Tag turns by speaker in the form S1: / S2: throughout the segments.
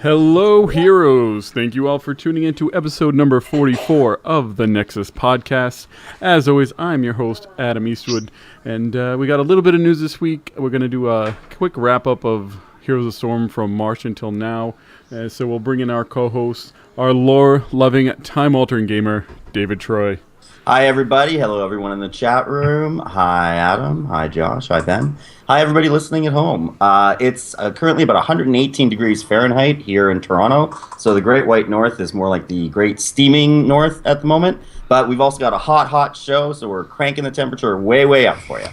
S1: Hello, heroes! Thank you all for tuning in to episode number 44 of the Nexus podcast. As always, I'm your host, Adam Eastwood, and we got a little bit of news this week. We're going to do a quick wrap-up of Heroes of the Storm from March until now. So we'll bring in our co-host, our lore-loving, time-altering gamer, David Troy.
S2: Hi, everybody. Hello, everyone in the chat room. Hi, Adam. Hi, Josh. Hi, Ben. Hi, everybody listening at home. It's currently about 118 degrees Fahrenheit here in Toronto. So the Great White North is more like the Great Steaming North at the moment. But we've also got a hot show, so we're cranking the temperature way up for you.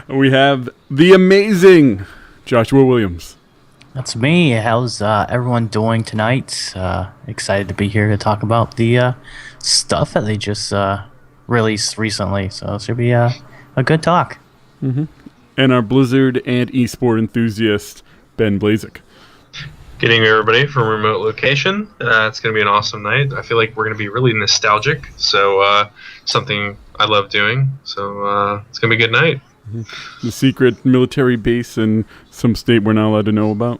S1: We have the amazing Joshua Williams.
S3: That's me. How's everyone doing tonight? Excited to be here to talk about the stuff that they just released recently. So it should be a good talk.
S1: Mm-hmm. And our Blizzard and esport enthusiast, Ben Blazik.
S4: Good evening, everybody, from a remote location. It's going to be an awesome night. I feel like we're going to be really nostalgic. So something I love doing. So it's going to be a good night.
S1: The secret military base in some state we're not allowed to know about?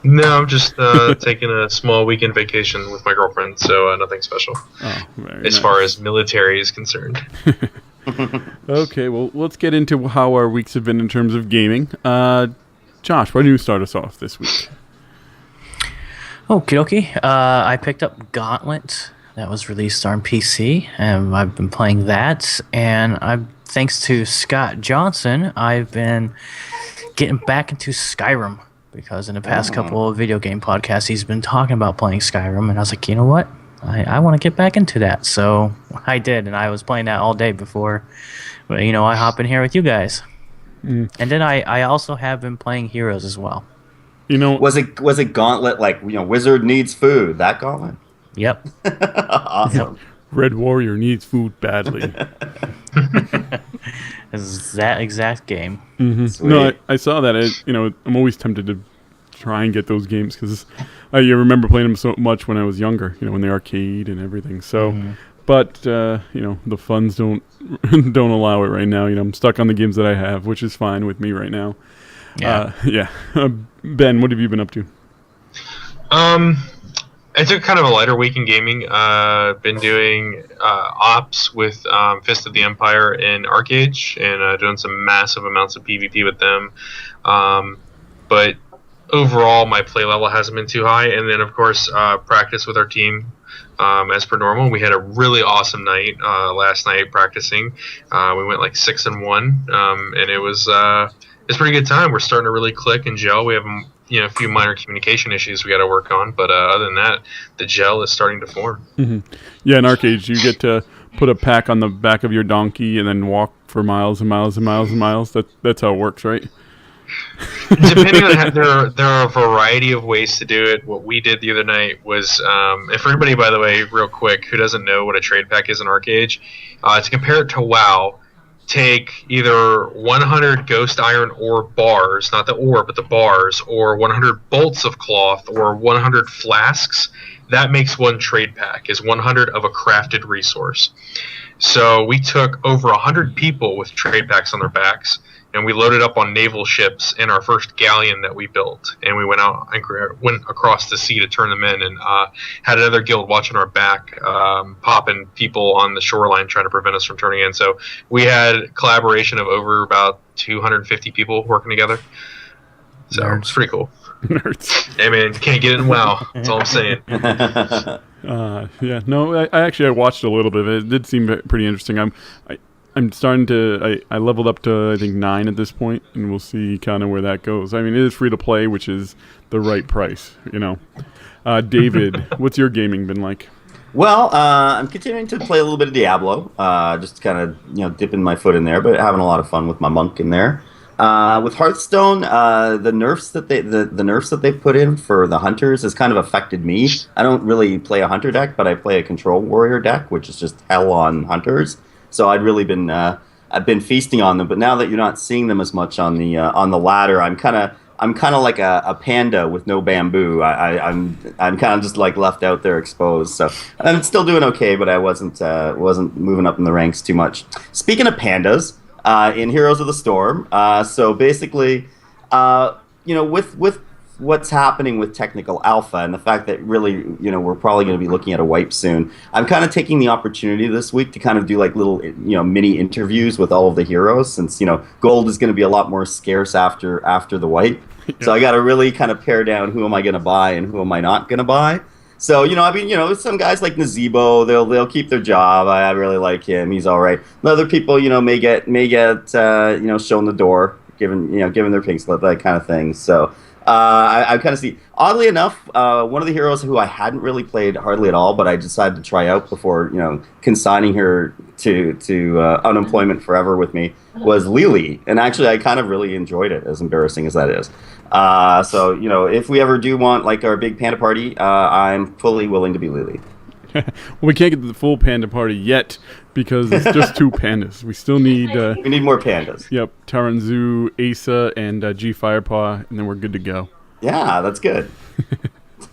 S4: No, I'm just taking a small weekend vacation with my girlfriend, so nothing special as far as military is concerned.
S1: Okay, well, let's get into how our weeks have been in terms of gaming. Josh, why don't you start us off this week?
S3: Okie dokie. I picked up Gauntlet. That was released on PC, and I've been playing that, and thanks to Scott Johnson, I've been getting back into Skyrim, because in the past couple of video game podcasts, he's been talking about playing Skyrim, and I was like, you know what? I want to get back into that. So I did, and I was playing that all day before, I hop in here with you guys. And then I also have been playing Heroes as well.
S2: Was it Gauntlet, like, Wizard needs food, that Gauntlet?
S3: Yep.
S2: Awesome.
S1: Red Warrior needs food badly.
S3: It's that exact game.
S1: Mm-hmm. No, I saw that. I'm always tempted to try and get those games because I remember playing them so much when I was younger. In the arcade and everything. So, but the funds don't allow it right now. I'm stuck on the games that I have, which is fine with me right now.
S3: Yeah.
S1: Ben, what have you been up to?
S4: I took kind of a lighter week in gaming. Been doing ops with Fist of the Empire in Arcade, and doing some massive amounts of PvP with them. But overall, my play level hasn't been too high. And then, of course, practice with our team as per normal. We had a really awesome night last night practicing. We went like 6-1, and it was a pretty good time. We're starting to really click and gel. We have a few minor communication issues we got to work on, but other than that, the gel is starting to form. Mm-hmm.
S1: Yeah, in Arcade, you get to put a pack on the back of your donkey and then walk for miles and miles and miles and miles. That's how it works, right?
S4: Depending on there are a variety of ways to do it. What we did the other night was, and for anybody, by the way, real quick, who doesn't know what a trade pack is in Arcade, to compare it to WoW, take either 100 ghost iron ore bars, not the ore, but the bars, or 100 bolts of cloth, or 100 flasks. That makes one trade pack, is 100 of a crafted resource. So we took over 100 people with trade packs on their backs, and we loaded up on naval ships in our first galleon that we built. And we went out and went across the sea to turn them in, and had another guild watching our back, popping people on the shoreline trying to prevent us from turning in. So we had collaboration of over about 250 people working together. So it's pretty cool.
S1: Nerds.
S4: Hey man, can't get it in WoW. That's all I'm saying.
S1: Yeah, no, I watched a little bit of it. It did seem pretty interesting. I'm starting to. I leveled up to I think 9 at this point, and we'll see kind of where that goes. I mean, it is free to play, which is the right price, David, what's your gaming been like?
S2: Well, I'm continuing to play a little bit of Diablo, just kind of dipping my foot in there, but having a lot of fun with my monk in there. With Hearthstone, the nerfs that they put in for the hunters has kind of affected me. I don't really play a hunter deck, but I play a control warrior deck, which is just hell on hunters. So I've been feasting on them. But now that you're not seeing them as much on the ladder, I'm kind of like a panda with no bamboo. I'm kind of just like left out there exposed. So I'm still doing okay, but I wasn't moving up in the ranks too much. Speaking of pandas. In Heroes of the Storm. So basically, with what's happening with technical alpha and the fact that really, we're probably going to be looking at a wipe soon, I'm kind of taking the opportunity this week to kind of do like little, mini interviews with all of the heroes, since, gold is going to be a lot more scarce after the wipe. Yeah. So I got to really kind of pare down who am I going to buy and who am I not going to buy. So, some guys like Nazebo, they'll keep their job. I really like him. He's all right. Other people, may get shown the door, given their pink slip, that kind of thing. So I kind of see. Oddly enough, one of the heroes who I hadn't really played hardly at all, but I decided to try out before consigning her to unemployment forever with me, was Lily, and actually I kind of really enjoyed it, as embarrassing as that is. So if we ever do want like our big panda party, I'm fully willing to be Lily.
S1: Well, we can't get to the full panda party yet because it's just 2 pandas. We still need...
S2: we need more pandas.
S1: Yep, Taranzu, Asa, and G Firepaw, and then we're good to go.
S2: Yeah, that's good.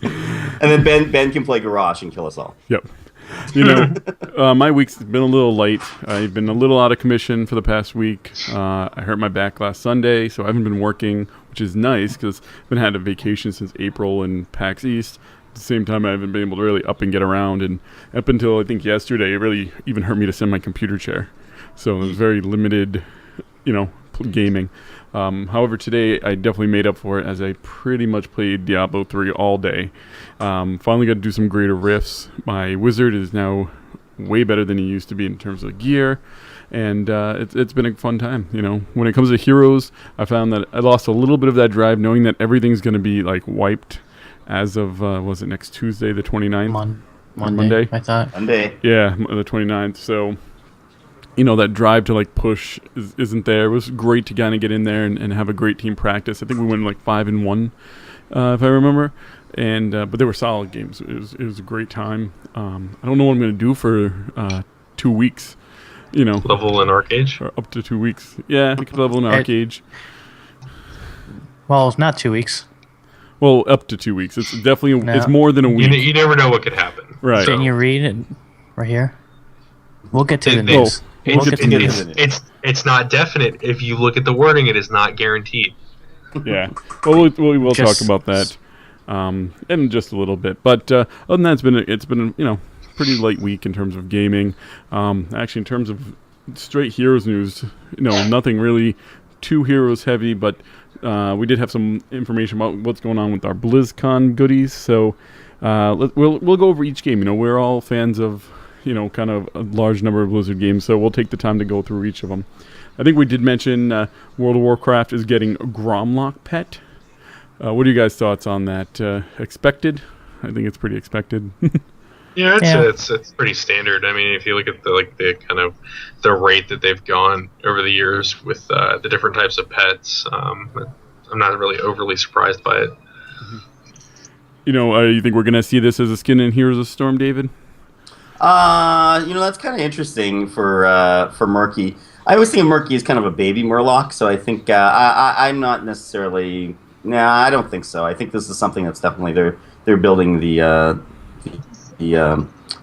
S2: And then Ben can play Garrosh and kill us all.
S1: Yep. My week's been a little light. I've been a little out of commission for the past week. I hurt my back last Sunday, so I haven't been working, which is nice because I've been had a vacation since April in PAX East. At the same time, I haven't been able to really up and get around, and up until I think yesterday, it really even hurt me to send my computer chair. So it was very limited, gaming. However, today I definitely made up for it as I pretty much played Diablo 3 all day. Finally got to do some greater rifts. My wizard is now way better than he used to be in terms of gear, and it's been a fun time. When it comes to heroes, I found that I lost a little bit of that drive knowing that everything's going to be like wiped as of, was it next Tuesday, the 29th?
S3: Monday, I thought.
S2: Monday.
S1: Yeah, the 29th. So, that drive to like push isn't there. It was great to kind of get in there and have a great team practice. I think we went like 5-1, if I remember. And but they were solid games. It was a great time. I don't know what I'm going to do for 2 weeks.
S4: Level in Arcade?
S1: Or up to 2 weeks. Yeah, we could level in Arcade.
S3: Well, it's not 2 weeks.
S1: Well, up to 2 weeks. It's definitely it's more than a week.
S4: You never know what could happen.
S1: Right.
S3: Didn't you read it right here? We'll get to the news.
S4: It's not definite. If you look at the wording, it is not guaranteed.
S1: Yeah. Well, we'll talk about that in just a little bit. But other than that, it's been pretty light week in terms of gaming. Actually, in terms of straight Heroes news, nothing really too Heroes heavy, but we did have some information about what's going on with our BlizzCon goodies. So we'll go over each game. We're all fans of kind of a large number of Blizzard games, so we'll take the time to go through each of them. I think we did mention World of Warcraft is getting a Gromlock pet. What are you guys' thoughts on that? Expected? I think it's pretty expected.
S4: Yeah, it's pretty standard. I mean, if you look at the kind of the rate that they've gone over the years with the different types of pets, I'm not really overly surprised by it.
S1: You think we're gonna see this as a skin in Heroes of Storm, David?
S2: That's kind of interesting for Murky. I always think of Murky as kind of a baby Murloc, so I think I'm not necessarily. Nah, I don't think so. I think this is something that's definitely they're building the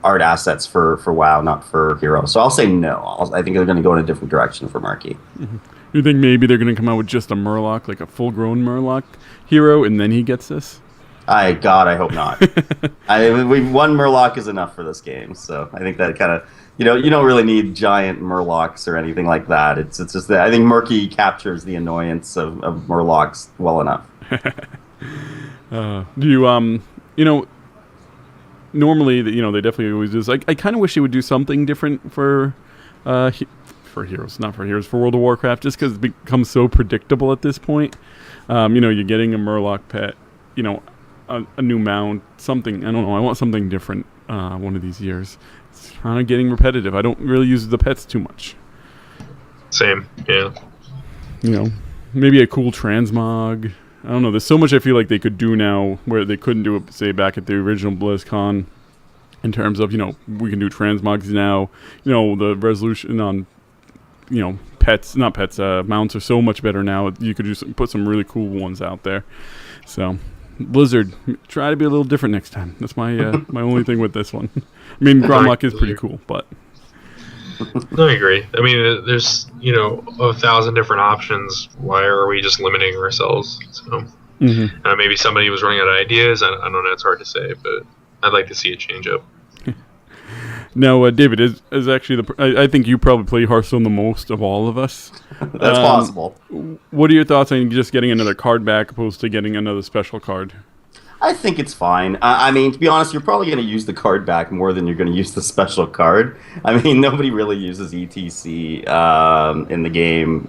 S2: art assets for WoW, not for Hero. So I'll say no. I think they're going to go in a different direction for Murky.
S1: Mm-hmm. You think maybe they're going to come out with just a Murloc, like a full-grown Murloc hero, and then he gets this?
S2: I hope not. One Murloc is enough for this game, so I think that kind of you don't really need giant Murlocs or anything like that. It's just that I think Murky captures the annoyance of Murlocs well enough.
S1: Do you normally they definitely always do. I kind of wish they would do something different for Heroes, not for Heroes, for World of Warcraft, just because it becomes so predictable at this point. You're getting a Murloc pet, a new mount, something. I don't know. I want something different one of these years. It's kind of getting repetitive. I don't really use the pets too much.
S4: Same, yeah.
S1: Maybe a cool transmog. I don't know. There's so much I feel like they could do now where they couldn't do it, say, back at the original BlizzCon in terms of, we can do transmogs now. The resolution on, mounts are so much better now. You could just put some really cool ones out there. So, Blizzard, try to be a little different next time. That's my my only thing with this one. I mean, Gromlock is pretty cool, but...
S4: No, I agree. I mean, there's 1,000 different options. Why are we just limiting ourselves? So Maybe somebody was running out of ideas. I don't know. It's hard to say, but I'd like to see it change up.
S1: Now, David, is actually I think you probably play Hearthstone the most of all of us.
S2: That's possible.
S1: What are your thoughts on just getting another card back opposed to getting another special card?
S2: I think it's fine. I mean, to be honest, you're probably going to use the card back more than you're going to use the special card. I mean, nobody really uses ETC in the game,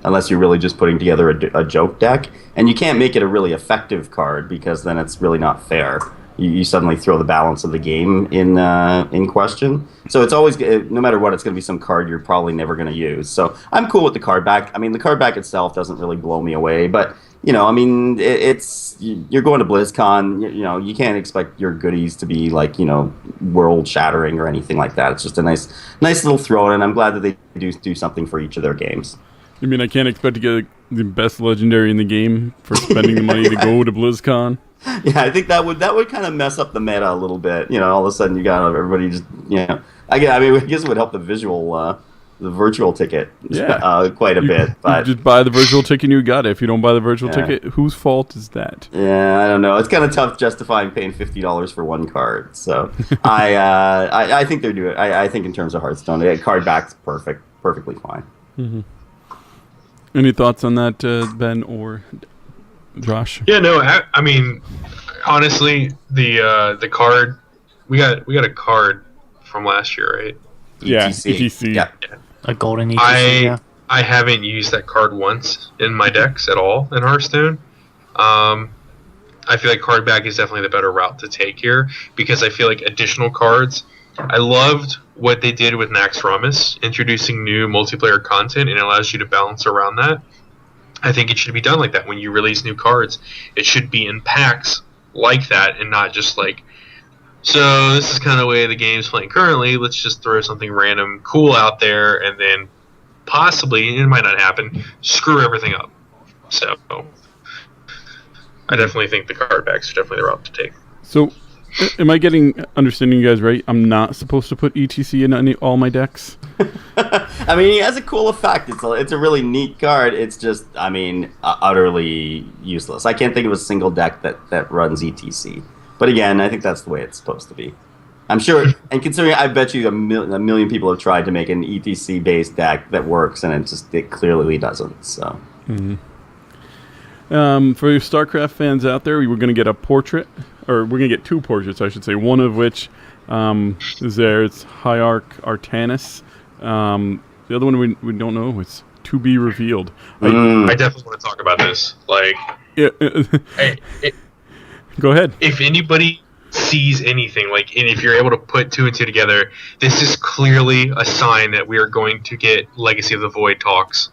S2: unless you're really just putting together a joke deck. And you can't make it a really effective card because then it's really not fair. You suddenly throw the balance of the game in question. So it's always, no matter what, it's going to be some card you're probably never going to use. So I'm cool with the card back. I mean, the card back itself doesn't really blow me away, but I mean, you're going to BlizzCon. You can't expect your goodies to be like, world shattering or anything like that. It's just a nice little throw in. I'm glad that they do something for each of their games.
S1: You mean I can't expect to get the best legendary in the game for spending the money to go to BlizzCon?
S2: Yeah, I think that would kind of mess up the meta a little bit. All of a sudden you got everybody just I guess it would help the virtual ticket quite a bit. But
S1: just buy the virtual ticket and you got it. If you don't buy the virtual ticket, whose fault is that?
S2: Yeah, I don't know. It's kind of tough justifying paying $50 for one card. So I think they're doing. I think in terms of Hearthstone, card back's perfectly fine.
S1: Mm-hmm. Any thoughts on that, Ben or Josh?
S4: Yeah, no. I mean, honestly, the card we got a card from last year, right?
S1: ETC.
S2: Yeah.
S3: A golden ETC.
S4: I haven't used that card once in my decks at all in Hearthstone. I feel like card back is definitely the better route to take here because I feel like additional cards. I loved what they did with Nax Ramus, introducing new multiplayer content, and it allows you to balance around that. I think it should be done like that. When you release new cards, it should be in packs like that and not just like, so this is kind of the way the game's playing currently. Let's just throw something random cool out there and then possibly, it might not happen, screw everything up. So I definitely think the card backs are definitely the route to take.
S1: So am I understanding you guys right? I'm not supposed to put ETC in all my decks?
S2: I mean, it has a cool effect. It's a really neat card. It's just, I mean, utterly useless. I can't think of a single deck that runs ETC. But again, I think that's the way it's supposed to be. I'm sure, and considering I bet you a million people have tried to make an ETC-based deck that works, and it clearly doesn't. So,
S1: for your StarCraft fans out there, we were going to get a portrait, or we're going to get two portraits, I should say. One of which is there. It's Hierarch Artanis. The other one we don't know. It's to be revealed.
S4: I definitely want to talk about this. Like,
S1: go ahead.
S4: If anybody sees anything, like, and if you're able to put two and two together, this is clearly a sign that we are going to get Legacy of the Void talks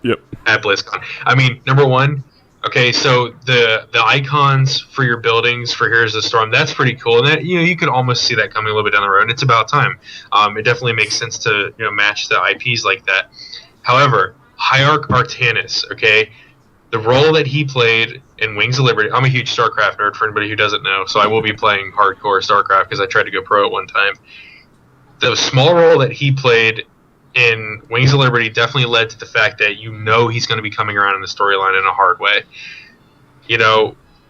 S4: at BlizzCon. I mean, number one, okay, so the icons for your buildings for Heroes of the Storm, that's pretty cool. And that, you could almost see that coming a little bit down the road. And it's about time. It definitely makes sense to match the IPs like that. However, Hierarch Artanis, okay, the role that he played in Wings of Liberty, I'm a huge StarCraft nerd for anybody who doesn't know, so I will be playing hardcore StarCraft because I tried to go pro at one time. The small role that he played in Wings of Liberty definitely led to the fact that he's going to be coming around in the storyline in a hard way.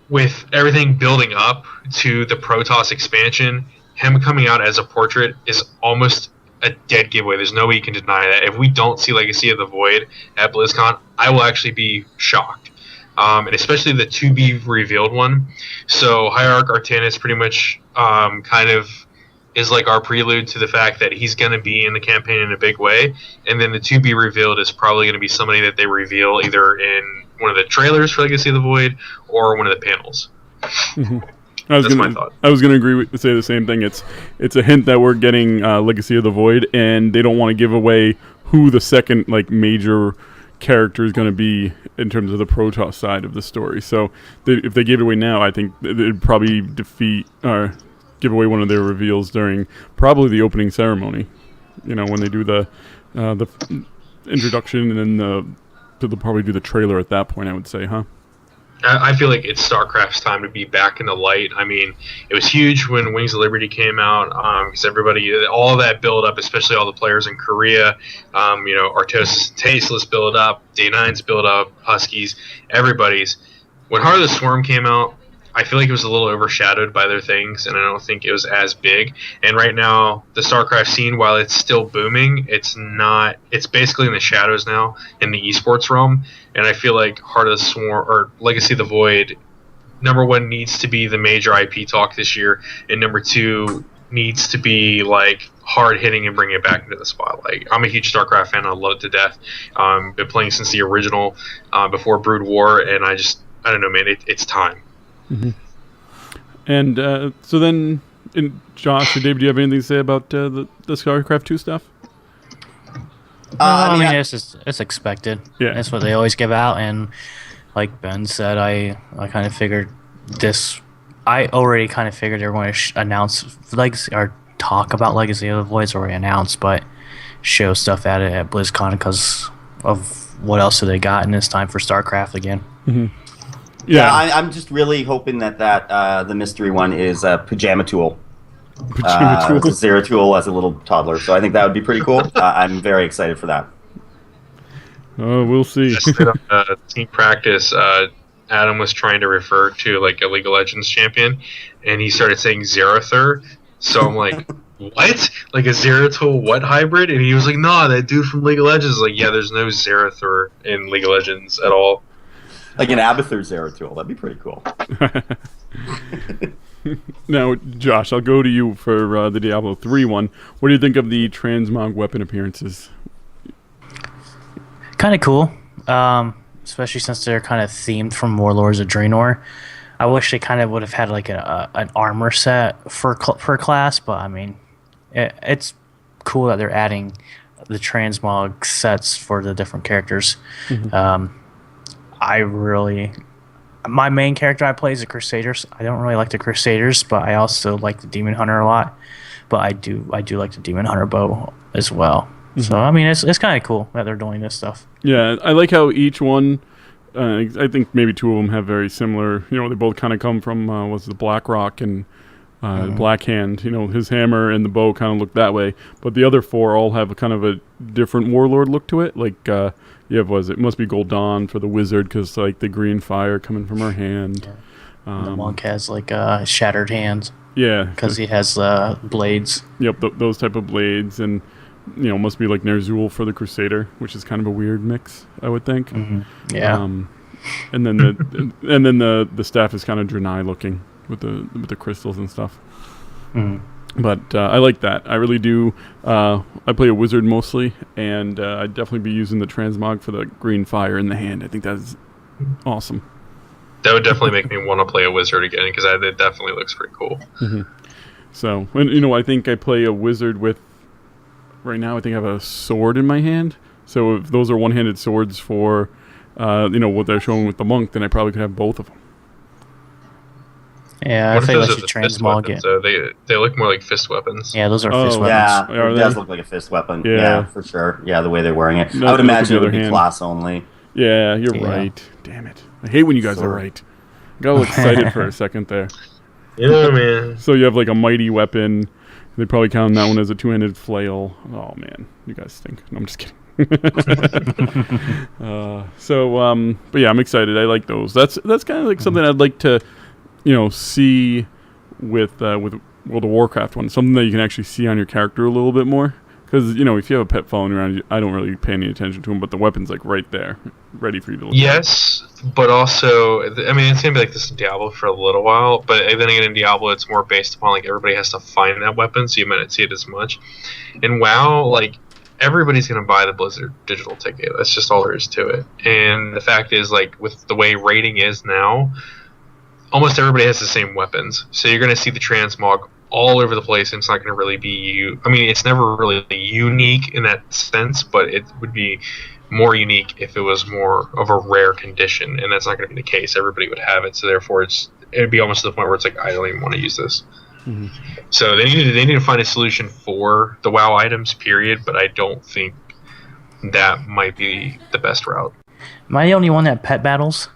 S4: With everything building up to the Protoss expansion, him coming out as a portrait is almost a dead giveaway. There's no way you can deny that. If we don't see Legacy of the Void at BlizzCon, I will actually be shocked. And especially the to be revealed one. So Hierarch Artanis pretty much kind of is like our prelude to the fact that he's going to be in the campaign in a big way. And then the to be revealed is probably going to be somebody that they reveal either in one of the trailers for Legacy of the Void or one of the panels.
S1: Mm-hmm.
S4: That's my thought.
S1: I was going to say the same thing. It's a hint that we're getting Legacy of the Void, and they don't want to give away who the second major character is going to be in terms of the Protoss side of the story. So if they gave it away now, I think it'd probably give away one of their reveals during probably the opening ceremony. When they do the introduction, and then they'll probably do the trailer at that point, I would say, huh?
S4: I feel like it's StarCraft's time to be back in the light. I mean, it was huge when Wings of Liberty came out because everybody, all of that build up, especially all the players in Korea, Artosis and Tasteless build up, D9's build up, Huskies, everybody's. when Heart of the Swarm came out, I feel like it was a little overshadowed by other things, and I don't think it was as big. And right now, the StarCraft scene, while it's still booming, it's not. It's basically in the shadows now in the esports realm. And I feel like Heart of the Swarm or Legacy of the Void, number one, needs to be the major IP talk this year, and number two needs to be like hard hitting and bring it back into the spotlight. I'm a huge StarCraft fan. I love it to death. Been playing since the original, before Brood War, and I don't know, man. It's time.
S1: Mm-hmm. And so then, Josh or Dave, do you have anything to say about the StarCraft 2 stuff?
S3: I mean, it's expected.
S1: Yeah.
S3: That's what they always give out, and like Ben said, I kind of figured this. I already kind of figured they were going to announce Legacy or talk about Legacy of the Void's already announced, but show stuff at it at BlizzCon because of what else do they got, and it's time for StarCraft again.
S1: Mm-hmm.
S2: Yeah, I'm just really hoping that the mystery one is Pajama Tool.
S1: Pajama Tool.
S2: Zeratul as a little toddler, so I think that would be pretty cool. I'm very excited for that.
S1: Oh, we'll see.
S4: Just team practice. Adam was trying to refer to like a League of Legends champion, and he started saying Zerathur. So I'm like, what? Like a Zeratul what hybrid? And he was like, nah, that dude from League of Legends. Like, yeah, there's no Zerathur in League of Legends at all.
S2: Like an Abathur Zeratul. That'd be pretty cool.
S1: Now, Josh, I'll go to you for the Diablo 3 one. What do you think of the transmog weapon appearances?
S3: Kind of cool, especially since they're kind of themed from Warlords of Draenor. I wish they kind of would have had like an armor set for class, but I mean, it's cool that they're adding the transmog sets for the different characters. Mm-hmm. My main character I play is the Crusaders. I don't really like the Crusaders, but I also like the Demon Hunter a lot. But I do like the Demon Hunter bow as well. Mm-hmm. So I mean, it's kind of cool that they're doing this stuff.
S1: Yeah, I like how each one. I think maybe two of them have very similar. You know, they both kind of come from was the Blackrock and Blackhand. You know, his hammer and the bow kind of look that way. But the other four all have a kind of a different warlord look to it. Like. It must be Gul'dan for the wizard because like the green fire coming from her hand.
S3: Yeah. The monk has like shattered hands.
S1: Yeah,
S3: because he has blades.
S1: Yep, those type of blades, and must be like Ner'zhul for the Crusader, which is kind of a weird mix, I would think.
S3: Mm-hmm. Yeah.
S1: And then the staff is kind of Draenei looking with the crystals and stuff.
S3: Mm-hmm.
S1: But I like that. I really do. I play a wizard mostly, and I'd definitely be using the transmog for the green fire in the hand. I think that's awesome.
S4: That would definitely make me want to play a wizard again, because it definitely looks pretty cool.
S1: Mm-hmm. So, and, I think I play a wizard with, right now I think I have a sword in my hand. So if those are one-handed swords for, what they're showing with the monk, then I probably could have both of them.
S3: Yeah, I think I should transmog it.
S4: So they look more like fist weapons.
S3: Yeah, those are fist weapons.
S2: Yeah, it does look like a fist weapon. Yeah, for sure. Yeah, the way they're wearing it. I would imagine it would be class only.
S1: Yeah, you're right. Damn it. I hate when you guys are right. Got a little excited for a second there.
S4: Yeah, man. So
S1: you have like a mighty weapon. They probably count that one as a two-handed flail. Oh, man. You guys stink. No, I'm just kidding. But yeah, I'm excited. I like those. That's kind of like something I'd like to... see with World of Warcraft one, something that you can actually see on your character a little bit more. Because, if you have a pet following around you, I don't really pay any attention to him, but the weapon's like right there, ready for you to look at.
S4: Yes, but also, I mean, it's going to be like this in Diablo for a little while, but then again in Diablo, it's more based upon, like, everybody has to find that weapon, so you might not see it as much. In WoW, like, everybody's going to buy the Blizzard digital ticket. That's just all there is to it. And the fact is, like, with the way rating is now, almost everybody has the same weapons, so you're going to see the transmog all over the place, and it's not going to really be it's never really unique in that sense, but it would be more unique if it was more of a rare condition, and that's not going to be the case. Everybody would have it, so therefore it'd be almost to the point where it's like, I don't even want to use this. Mm-hmm. So they need to find a solution for the WoW items, period, but I don't think that might be the best route.
S3: Am I the only one that pet battles?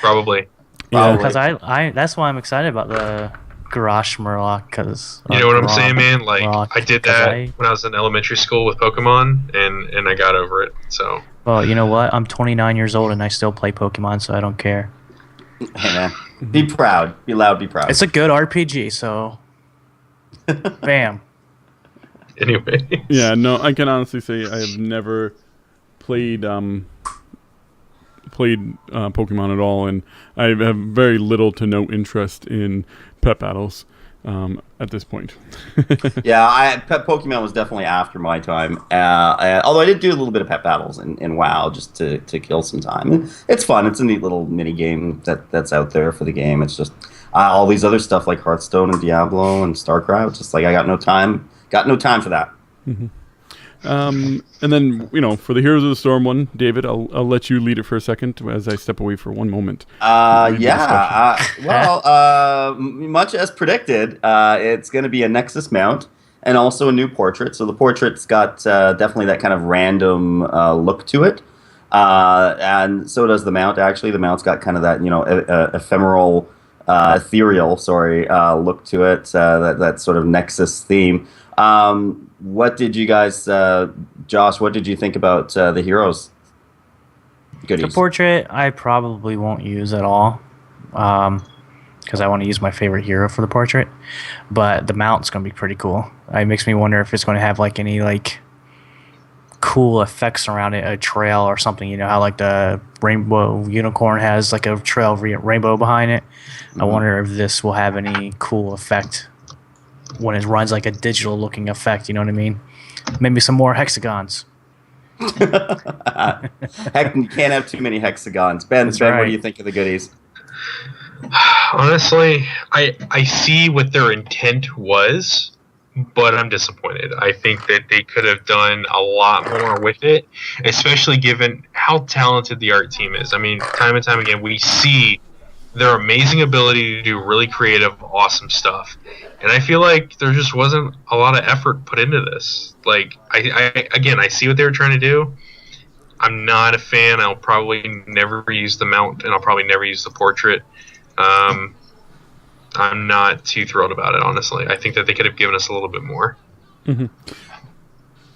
S4: Probably.
S3: Yeah, because I that's why I'm excited about the Garrosh Murloc, because
S4: you know what I'm saying, man. Like I did that when I was in elementary school with Pokemon, and I got over it. So
S3: well, you know what? I'm 29 years old and I still play Pokemon, so I don't care.
S2: Hey man, be proud, be loud, be proud.
S3: It's a good RPG, so bam.
S4: Anyway.
S1: Yeah, no, I can honestly say I have never played Pokemon at all, and I have very little to no interest in pet battles at this point.
S2: Yeah, Pet Pokemon was definitely after my time. Although I did do a little bit of pet battles in WoW just to kill some time. And it's fun. It's a neat little mini game that's out there for the game. It's just all these other stuff like Hearthstone and Diablo and StarCraft. Just like I got no time. Got no time for that.
S1: Mm-hmm. And then, for the Heroes of the Storm one, David, I'll let you lead it for a second as I step away for one moment.
S2: Much as predicted, it's going to be a Nexus mount and also a new portrait. So the portrait's got definitely that kind of random look to it. And so does the mount, actually. The mount's got kind of that, ephemeral, ethereal, look to it, that sort of Nexus theme. What did you guys, Josh, what did you think about the heroes goodies?
S3: The portrait I probably won't use at all because I want to use my favorite hero for the portrait. But the mount's going to be pretty cool. It makes me wonder if it's going to have like any like cool effects around it, a trail or something. You know how like the rainbow unicorn has like a trail rainbow behind it. Mm-hmm. I wonder if this will have any cool effect when it runs like a digital looking effect, you know what I mean? Maybe some more hexagons.
S2: Heck, you can't have too many hexagons. Ben,
S3: right.
S2: What do you think of the goodies?
S4: Honestly, I see what their intent was, but I'm disappointed. I think that they could have done a lot more with it, especially given how talented the art team is. I mean, time and time again, we see their amazing ability to do really creative, awesome stuff. And I feel like there just wasn't a lot of effort put into this. Like, I see what they were trying to do. I'm not a fan. I'll probably never use the mount, and I'll probably never use the portrait. I'm not too thrilled about it, honestly. I think that they could have given us a little bit more.
S1: Mm-hmm.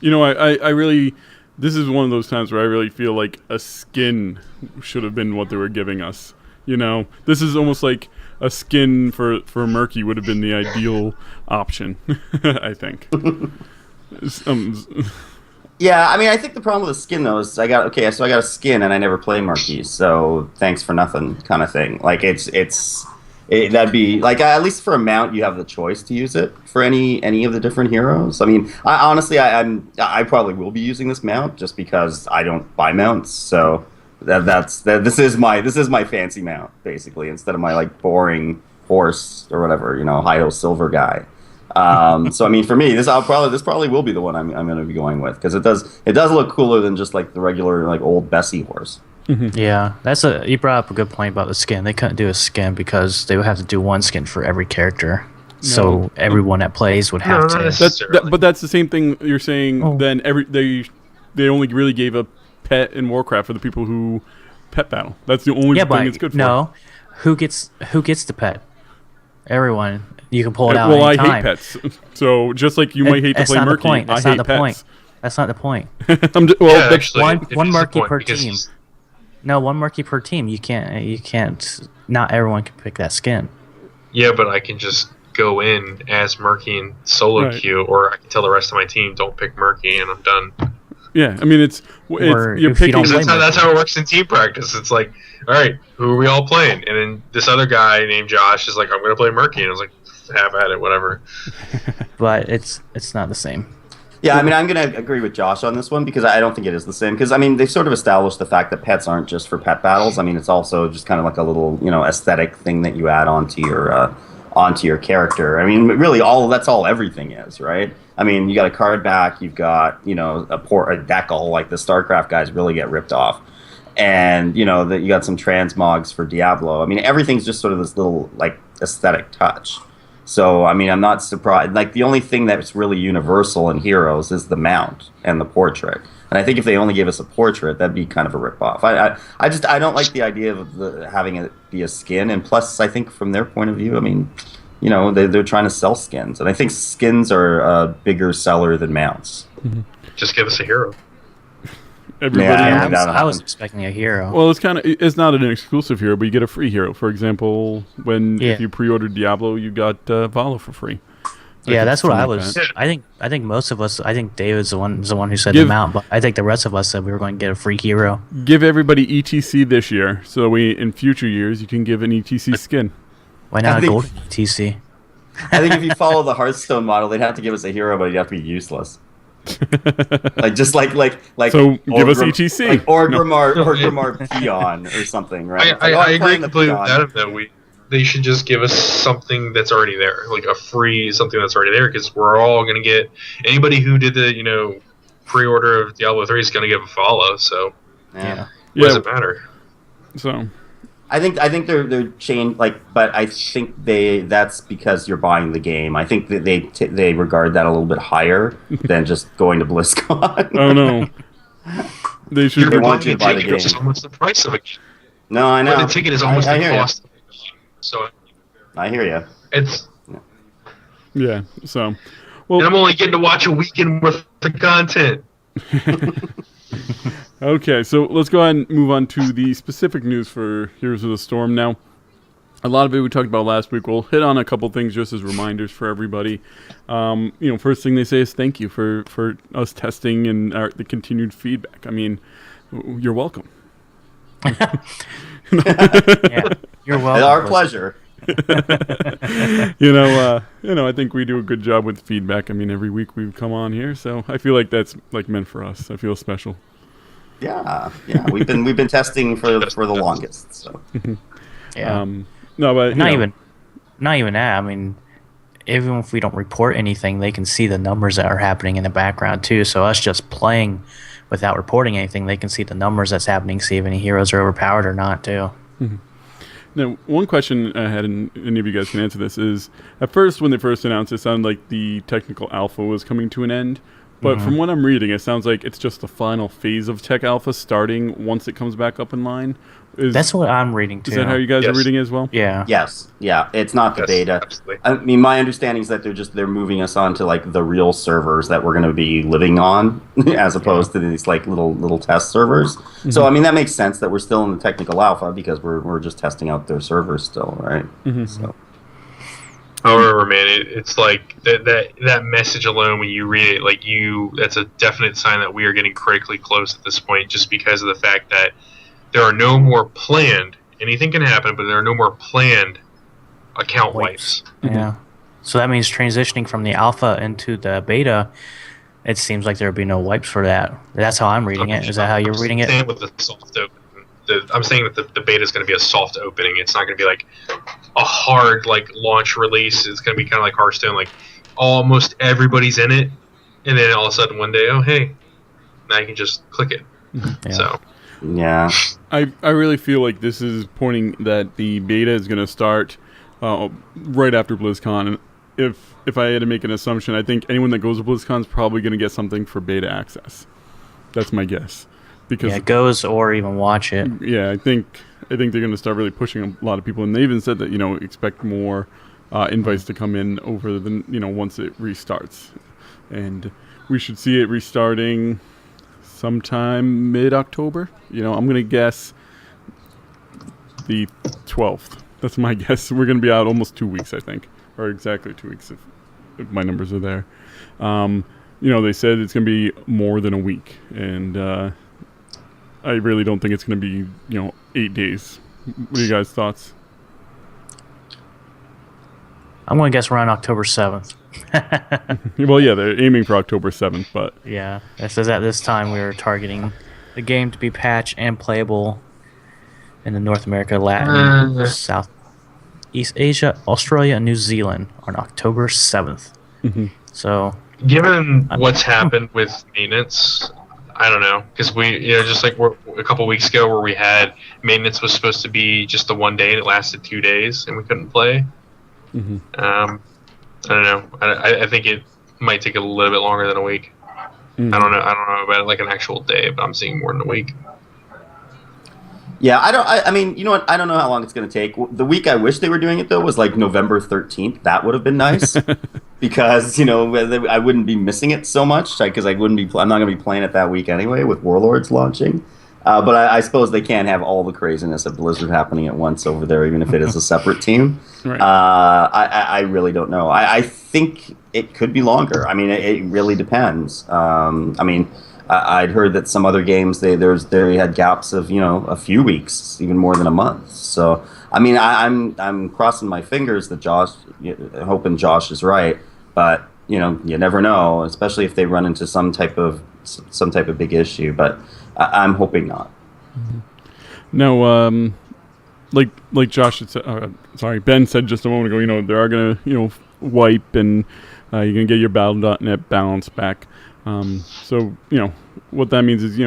S1: I really... This is one of those times where I really feel like a skin should have been what they were giving us. This is almost like a skin for Murky would have been the ideal option, I think.
S2: Yeah, I mean, I think the problem with the skin, though, is I got a skin and I never play Murky, so thanks for nothing kind of thing. Like, that'd be, like, at least for a mount, you have the choice to use it for any of the different heroes. I mean, I probably will be using this mount just because I don't buy mounts, so... This is my fancy mount, basically, instead of my like boring horse or whatever, high-o silver guy. So I mean, for me, this probably will be the one I'm going to be going with, because it does look cooler than just like the regular like old Bessie horse.
S1: Mm-hmm.
S3: Yeah, you brought up a good point about the skin. They couldn't do a skin because they would have to do one skin for every character. No. So everyone that plays would have to.
S1: But that's the same thing you're saying. Oh. Then they only really gave a pet in Warcraft for the people who pet battle. That's the only thing it's good for.
S3: No, who gets the pet? Everyone. You can pull it out.
S1: Well,
S3: anytime.
S1: I hate pets. So just like you might hate to play Murky, I hate pets.
S3: That's not the point.
S4: One
S3: Murky per team. No, one Murky per team. You can't. Not everyone can pick that skin.
S4: Yeah, but I can just go in as Murky and solo queue, or I can tell the rest of my team don't pick Murky, and I'm done.
S1: Yeah, I mean you're picking.
S4: That's how it works in team practice. It's like, all right, who are we all playing? And then this other guy named Josh is like, I'm going to play Murky, and I was like, have at it, whatever.
S3: But it's not the same.
S2: Yeah, I mean, I'm going to agree with Josh on this one because I don't think it is the same. Because I mean, they've sort of established the fact that pets aren't just for pet battles. I mean, it's also just kind of like a little aesthetic thing that you add onto your character. I mean, really, that's all everything is, right? I mean, you got a card back, you've got, a decal, like the StarCraft guys really get ripped off. And, you got some transmogs for Diablo. I mean, everything's just sort of this little, like, aesthetic touch. So, I mean, I'm not surprised. Like, the only thing that's really universal in Heroes is the mount and the portrait. And I think if they only gave us a portrait, that'd be kind of a rip-off. I don't like the idea of having it be a skin. And plus, I think from their point of view, I mean... they're trying to sell skins, and I think skins are a bigger seller than mounts.
S1: Mm-hmm.
S4: Just give us a hero.
S1: everybody.
S2: Yeah,
S3: I was expecting a hero.
S1: Well, it's not an exclusive hero, but you get a free hero. For example, if you pre-ordered Diablo, you got Valo for free.
S3: Yeah, that's what I
S1: like
S3: was.
S1: that.
S3: I think most of us. I think David's the one who said them out, but I think the rest of us said we were going to get a free hero.
S1: Give everybody ETC this year, so in future years you can give an ETC skin.
S3: Why not a golden ETC?
S2: I think if you follow the Hearthstone model, they'd have to give us a hero, but he'd have to be useless. like
S1: So give us ETC.
S2: Like Orgrimmar Peon or something, right?
S4: I agree completely with Adam, though. They should just give us something that's already there, like a free something that's already there, because we're all going to get anybody who did the pre-order of Diablo 3 is going to give a follow. So
S2: yeah.
S4: What does it matter?
S1: So
S2: I think they're changed, but I think that's because you're buying the game. I think that they regard that a little bit higher than just going to BlizzCon.
S1: Oh no, they should.
S2: They want you to buy the game.
S4: It's almost the price of a game.
S2: No, I know.
S4: The ticket is almost the cost. So
S2: I hear you.
S4: It's
S1: yeah. So, well,
S4: and I'm only getting to watch a weekend worth of content.
S1: Okay, so let's go ahead and move on to the specific news for Heroes of the Storm now. A lot of it we talked about last week. We'll hit on a couple things just as reminders for everybody. First thing they say is thank you for us testing and the continued feedback. I mean, you're welcome.
S3: Yeah, you're welcome.
S2: Our pleasure.
S1: I think we do a good job with feedback. I mean, every week we come on here, so I feel like that's meant for us. I feel special.
S2: Yeah. We've been testing for the longest. So
S3: yeah.
S1: No, but
S3: not even that. I mean, even if we don't report anything, they can see the numbers that are happening in the background too. So us just playing without reporting anything, they can see the numbers that's happening, see if any heroes are overpowered or not too.
S1: Mm-hmm. Now, one question I had, and any of you guys can answer this, is at first when they first announced it sounded like the technical alpha was coming to an end. But from what I'm reading, it sounds like it's just the final phase of Tech Alpha starting once it comes back up in line.
S3: That's what I'm reading too.
S1: Is that how you guys are reading as well?
S3: Yeah.
S2: Yes. Yeah. It's not the beta.
S4: Absolutely.
S2: I mean, my understanding is that they're moving us on to the real servers that we're going to be living on, as opposed to these little test servers. Mm-hmm. So I mean, that makes sense that we're still in the technical alpha because we're just testing out their servers still, right?
S1: Mm-hmm.
S2: So.
S4: However, man, it's like that message alone, when you read it, that's a definite sign that we are getting critically close at this point, just because of the fact that there are no more planned. Anything can happen, but there are no more planned account wipes.
S3: Yeah. So that means transitioning from the alpha into the beta, it seems like there would be no wipes for that. That's how I'm reading it. Is that how you're reading it?
S4: With the soft open. I'm saying that the beta is going to be a soft opening. It's not going to be like a hard launch release. It's going to be kind of like Hearthstone, like almost everybody's in it, and then all of a sudden one day, oh hey, now you can just click it.
S3: Yeah.
S4: So
S2: yeah,
S1: I really feel like this is pointing that the beta is going to start right after BlizzCon. And if I had to make an assumption, I think anyone that goes to BlizzCon is probably going to get something for beta access. That's my guess. Because
S3: it goes or even watch it.
S1: Yeah, I think they're going to start really pushing a lot of people, and they even said that expect more invites to come in over the once it restarts, and we should see it restarting sometime mid-October. I'm going to guess the 12th. That's my guess. We're going to be out almost 2 weeks, I think, or exactly 2 weeks if my numbers are there. They said it's going to be more than a week, and I really don't think it's going to be, 8 days. What are you guys' thoughts?
S3: I'm going to guess around October 7th.
S1: Well, yeah, they're aiming for October 7th, but...
S3: Yeah, it says at this time we were targeting the game to be patched and playable in the North America, Latin, South, East Asia, Australia, and New Zealand on October 7th.
S1: Mm-hmm.
S3: So...
S4: Given what's happened with maintenance... I don't know, because we, just like a couple weeks ago where we had maintenance was supposed to be just the one day and it lasted 2 days and we couldn't play.
S1: Mm-hmm.
S4: I don't know. I think it might take a little bit longer than a week.
S1: Mm-hmm.
S4: I don't know about an actual day, but I'm seeing more than a week.
S2: Yeah, I mean, you know what? I don't know how long it's going to take. The week I wish they were doing it though was like November 13th. That would have been nice because I wouldn't be missing it so much because I wouldn't be. I'm not going to be playing it that week anyway with Warlords launching. But I suppose they can't have all the craziness of Blizzard happening at once over there, even if it is a separate team.
S1: Right.
S2: I really don't know. I think it could be longer. I mean, it really depends. I mean. I'd heard that some other games they had gaps of a few weeks, even more than a month. So I mean I'm crossing my fingers that hoping Josh is right, but you never know, especially if they run into some type of big issue. But I'm hoping not.
S1: No, like Josh had said, Ben said just a moment ago. They are gonna wipe and you're gonna get your Battle.net balance back. So what that means is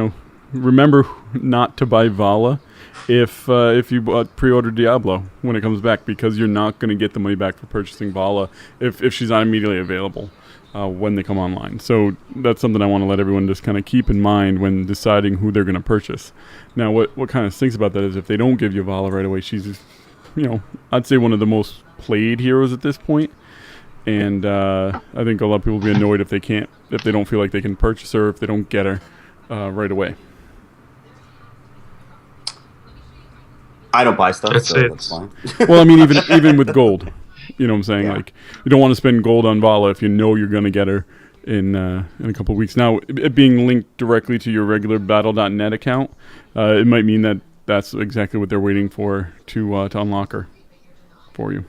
S1: remember not to buy Vala if you pre-ordered Diablo when it comes back, because you're not going to get the money back for purchasing Vala if she's not immediately available when they come online. So that's something I want to let everyone just kind of keep in mind when deciding who they're going to purchase. Now what kind of stinks about that is if they don't give you Vala right away, she's I'd say one of the most played heroes at this point. And I think a lot of people will be annoyed if they don't feel like they can purchase her, if they don't get her right away.
S2: I don't buy stuff, so that's fine.
S1: Well, I mean, even with gold, you know what I'm saying? Yeah. Like, you don't want to spend gold on Vala if you know you're going to get her in a couple of weeks. Now, it being linked directly to your regular Battle.net account, it might mean that that's exactly what they're waiting for to unlock her for you.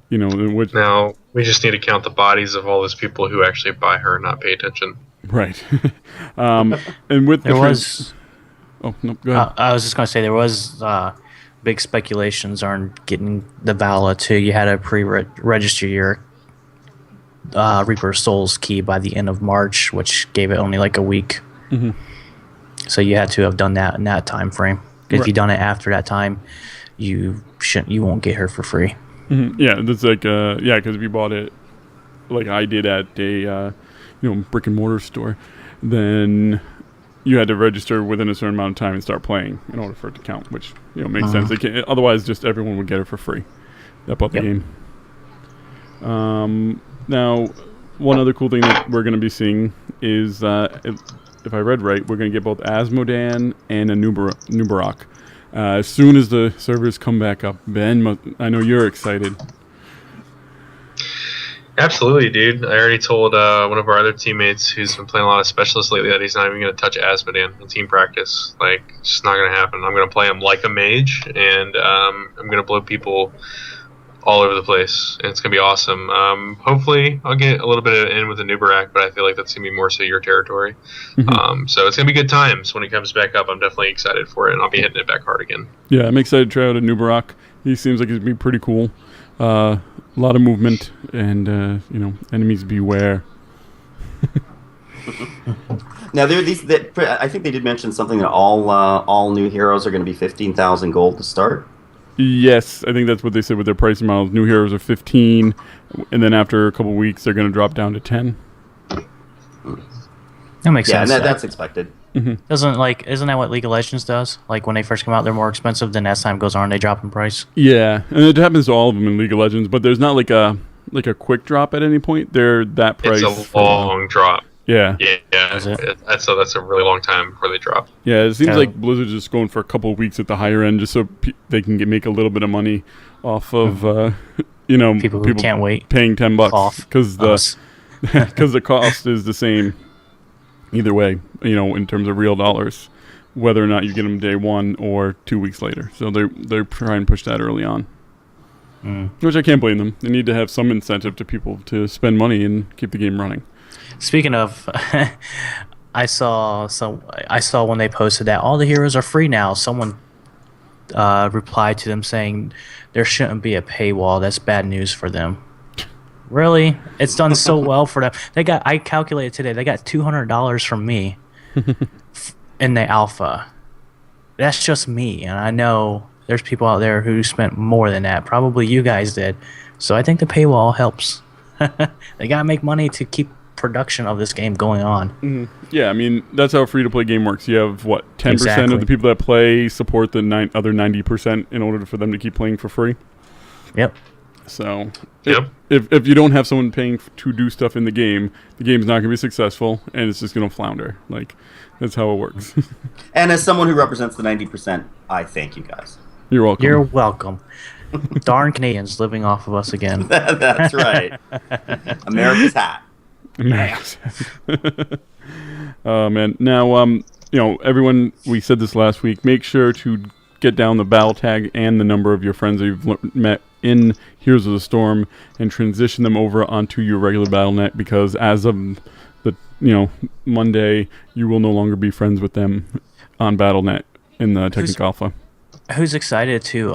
S4: Now we just need to count the bodies of all those people who actually buy her and not pay attention.
S1: Right. And with
S3: there was.
S1: Oh no, go ahead.
S3: I was just going to say there was big speculations on getting the Vala too. You had to pre-register your Reaper of Souls key by the end of March, which gave it only like a week. Mm-hmm. So you had to have done that in that time frame. If you've done it after that time, you won't get her for free.
S1: Mm-hmm. Yeah, that's like because if you bought it like I did at a brick and mortar store, then you had to register within a certain amount of time and start playing in order for it to count, which makes sense. Otherwise, just everyone would get it for free that bought the game. Now, one other cool thing that we're going to be seeing is, if I read right, we're going to get both Asmodan and a Nubarak. As soon as the servers come back up. Ben, I know you're excited.
S4: Absolutely, dude. I already told one of our other teammates who's been playing a lot of specialists lately that he's not even going to touch Asmodan in team practice. Like, it's just not going to happen. I'm going to play him like a mage, and I'm going to blow people all over the place, and it's going to be awesome. Hopefully, I'll get a little bit in with the Nubarak, but I feel like that's going to be more so your territory. Mm-hmm. So it's going to be good times when he comes back up. I'm definitely excited for it, and I'll be hitting it back hard again. Yeah,
S1: I'm excited to try out a Nubarak. He seems like he's going to be pretty cool. A lot of movement, and enemies beware.
S2: Now there are these. I think they did mention something that all new heroes are going to be 15,000 gold to start.
S1: Yes, I think that's what they said with their pricing models. New heroes are 15, and then after a couple of weeks, they're going to drop down to 10.
S3: That makes sense.
S2: Yeah, that's expected.
S3: Mm-hmm. Isn't that what League of Legends does? Like when they first come out, they're more expensive. Then as time goes on, they drop in price.
S1: Yeah, and it happens to all of them in League of Legends. But there's not like a quick drop at any point. They're that price.
S4: It's a long drop.
S1: Yeah.
S4: Yeah. That's a really long time before they drop.
S1: Yeah, it seems like Blizzard's just going for a couple of weeks at the higher end, just so they can make a little bit of money off of
S3: people who can't wait
S1: paying $10 because the cost is the same either way, in terms of real dollars, whether or not you get them day one or 2 weeks later. So they're trying to push that early on, which I can't blame them. They need to have some incentive to people to spend money and keep the game running.
S3: Speaking of, I saw when they posted that all the heroes are free now. Someone replied to them saying there shouldn't be a paywall. That's bad news for them. Really? It's done so well for them. I calculated today, they got $200 from me in the alpha. That's just me, and I know there's people out there who spent more than that. Probably you guys did. So I think the paywall helps. They gotta make money to keep production of this game going on.
S1: Mm-hmm. Yeah, I mean, that's how a free-to-play game works. You have, 10%
S3: Exactly.
S1: of the people that play support the other 90% in order for them to keep playing for free.
S3: Yep.
S1: So,
S4: Yep.
S1: if you don't have someone paying to do stuff in the game's not going to be successful, and it's just going to flounder. Like, that's how it works.
S2: And as someone who represents the 90%, I thank you guys.
S1: You're welcome.
S3: You're welcome. Darn Canadians living off of us again.
S2: That's right. America's hat.
S1: Nice. Oh man. Now, everyone. We said this last week. Make sure to get down the battle tag and the number of your friends that you've met in Heroes of the Storm, and transition them over onto your regular BattleNet, because as of the Monday, you will no longer be friends with them on BattleNet in the Technic Alpha.
S3: Who's excited to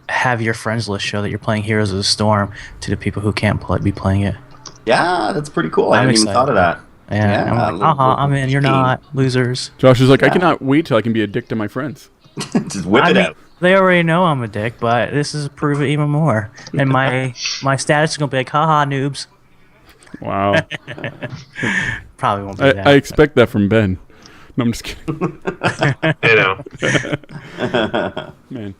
S3: have your friends list show that you're playing Heroes of the Storm to the people who can't be playing it?
S2: Yeah, that's pretty cool. I
S3: I'm
S2: hadn't even
S3: excited.
S2: thought of that.
S3: Yeah, I'm like, I'm in. You're not losers.
S1: Josh is like, I cannot wait till I can be a dick to my friends.
S2: Just whip
S3: I
S2: it
S3: mean,
S2: out.
S3: they already know I'm a dick, but this is prove it even more. And my status is gonna be like, haha, noobs.
S1: Wow.
S3: Probably won't be that.
S1: I expect that from Ben. No, I'm just kidding. Man.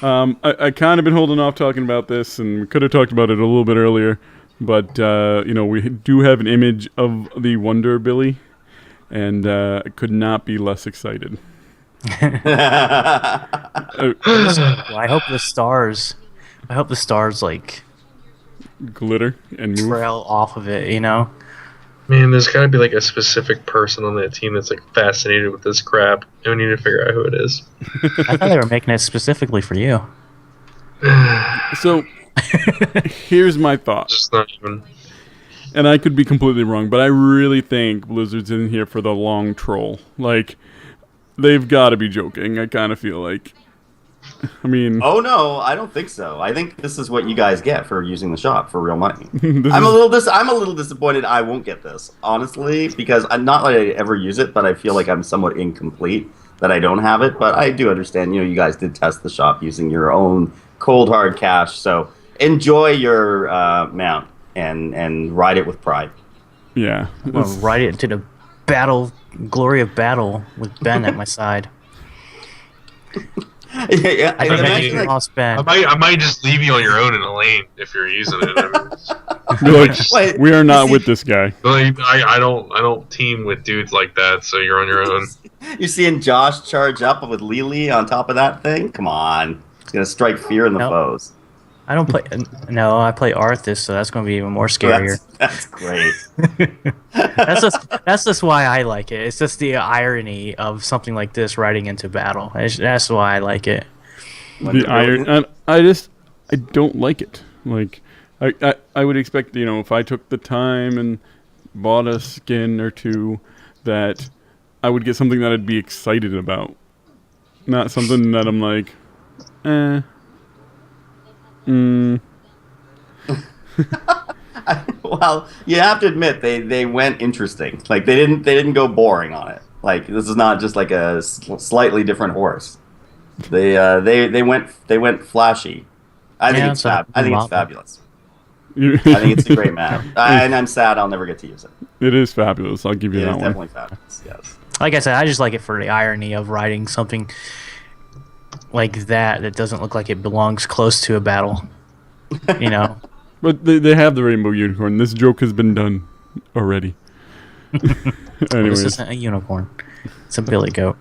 S1: I kind of been holding off talking about this, and we could have talked about it a little bit earlier, but we do have an image of the Wonder Billy, and I could not be less excited.
S3: Well, I hope the stars like
S1: Glitter and move.
S3: trail off of it,
S4: Man, there's got to be like a specific person on that team that's like fascinated with this crap, and we need to figure out who it is.
S3: I thought they were making it specifically for you.
S1: So, here's my thought.
S4: Just not even.
S1: And I could be completely wrong, but I really think Blizzard's in here for the long troll. Like, they've got to be joking. I kind of feel like. I mean.
S2: Oh no, I don't think so. I think this is what you guys get for using the shop for real money. I'm
S1: is-
S2: a little disappointed I won't get this, honestly, because I'm not that I ever use it, but I feel like I'm somewhat incomplete that I don't have it. But I do understand. You guys did test the shop using your own cold hard cash, so enjoy your mount and ride it with pride.
S1: Yeah.
S3: I'm gonna ride it into the glory of battle with Ben at my side.
S2: Yeah,
S4: I
S2: imagine,
S4: imagine,
S2: like,
S3: Lost Ben.
S4: I might just leave you on your own in a lane if you're using it. I mean,
S1: You're like,
S2: Wait,
S1: we are not
S2: you see-
S1: with this guy.
S4: like, I don't team with dudes like that, so you're on your own.
S2: You're seeing Josh charge up with Lily on top of that thing? Come on. It's going to strike fear in the
S3: Nope.
S2: foes.
S3: I don't play. No, I play Arthas, so that's going to be even more scarier.
S2: That's great.
S3: That's just why I like it. It's just the irony of something like this riding into battle. That's why I like it.
S1: The iron. And I don't like it. Like, I would expect, if I took the time and bought a skin or two, that I would get something that I'd be excited about. Not something that I'm like,
S2: Well, you have to admit they went interesting. Like they didn't go boring on it. Like this is not just like a slightly different horse. They went flashy. I think it's fabulous. I think it's a great map. And I'm sad I'll never get to use it.
S1: It is fabulous. I'll give you
S2: It
S1: that
S2: is
S1: one.
S2: definitely fabulous. Yes.
S3: Like I said, I just like it for the irony of riding something like that doesn't look like it belongs close to a battle.
S1: But they have the rainbow unicorn. This joke has been done already.
S3: This
S1: Anyways,
S3: isn't a unicorn. It's a billy goat.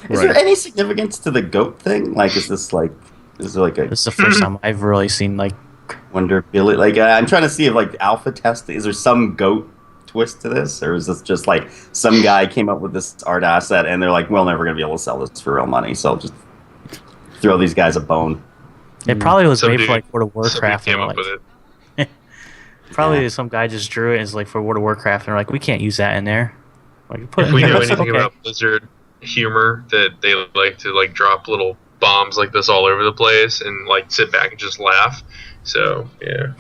S2: Is there any significance to the goat thing? Like, is there like a
S3: This is the first time I've really seen like
S2: Wonder Billy? Like, I'm trying to see if like alpha test. Is there some goat twist to this, or is this just like some guy came up with this art asset and they're like, we're never gonna be able to sell this for real money, so just throw these guys a bone.
S3: it probably was
S4: Some
S3: made
S4: dude-
S3: for like World of Warcraft.
S4: Somebody came
S3: And,
S4: up
S3: like,
S4: with it.
S3: probably some guy just drew it as like for World of Warcraft, and they're like, we can't use that in there. Like, put it
S4: If
S3: in
S4: we
S3: here.
S4: know
S3: It's
S4: anything
S3: okay.
S4: about Blizzard humor, that they like to like drop little bombs like this all over the place and like sit back and just laugh. So yeah,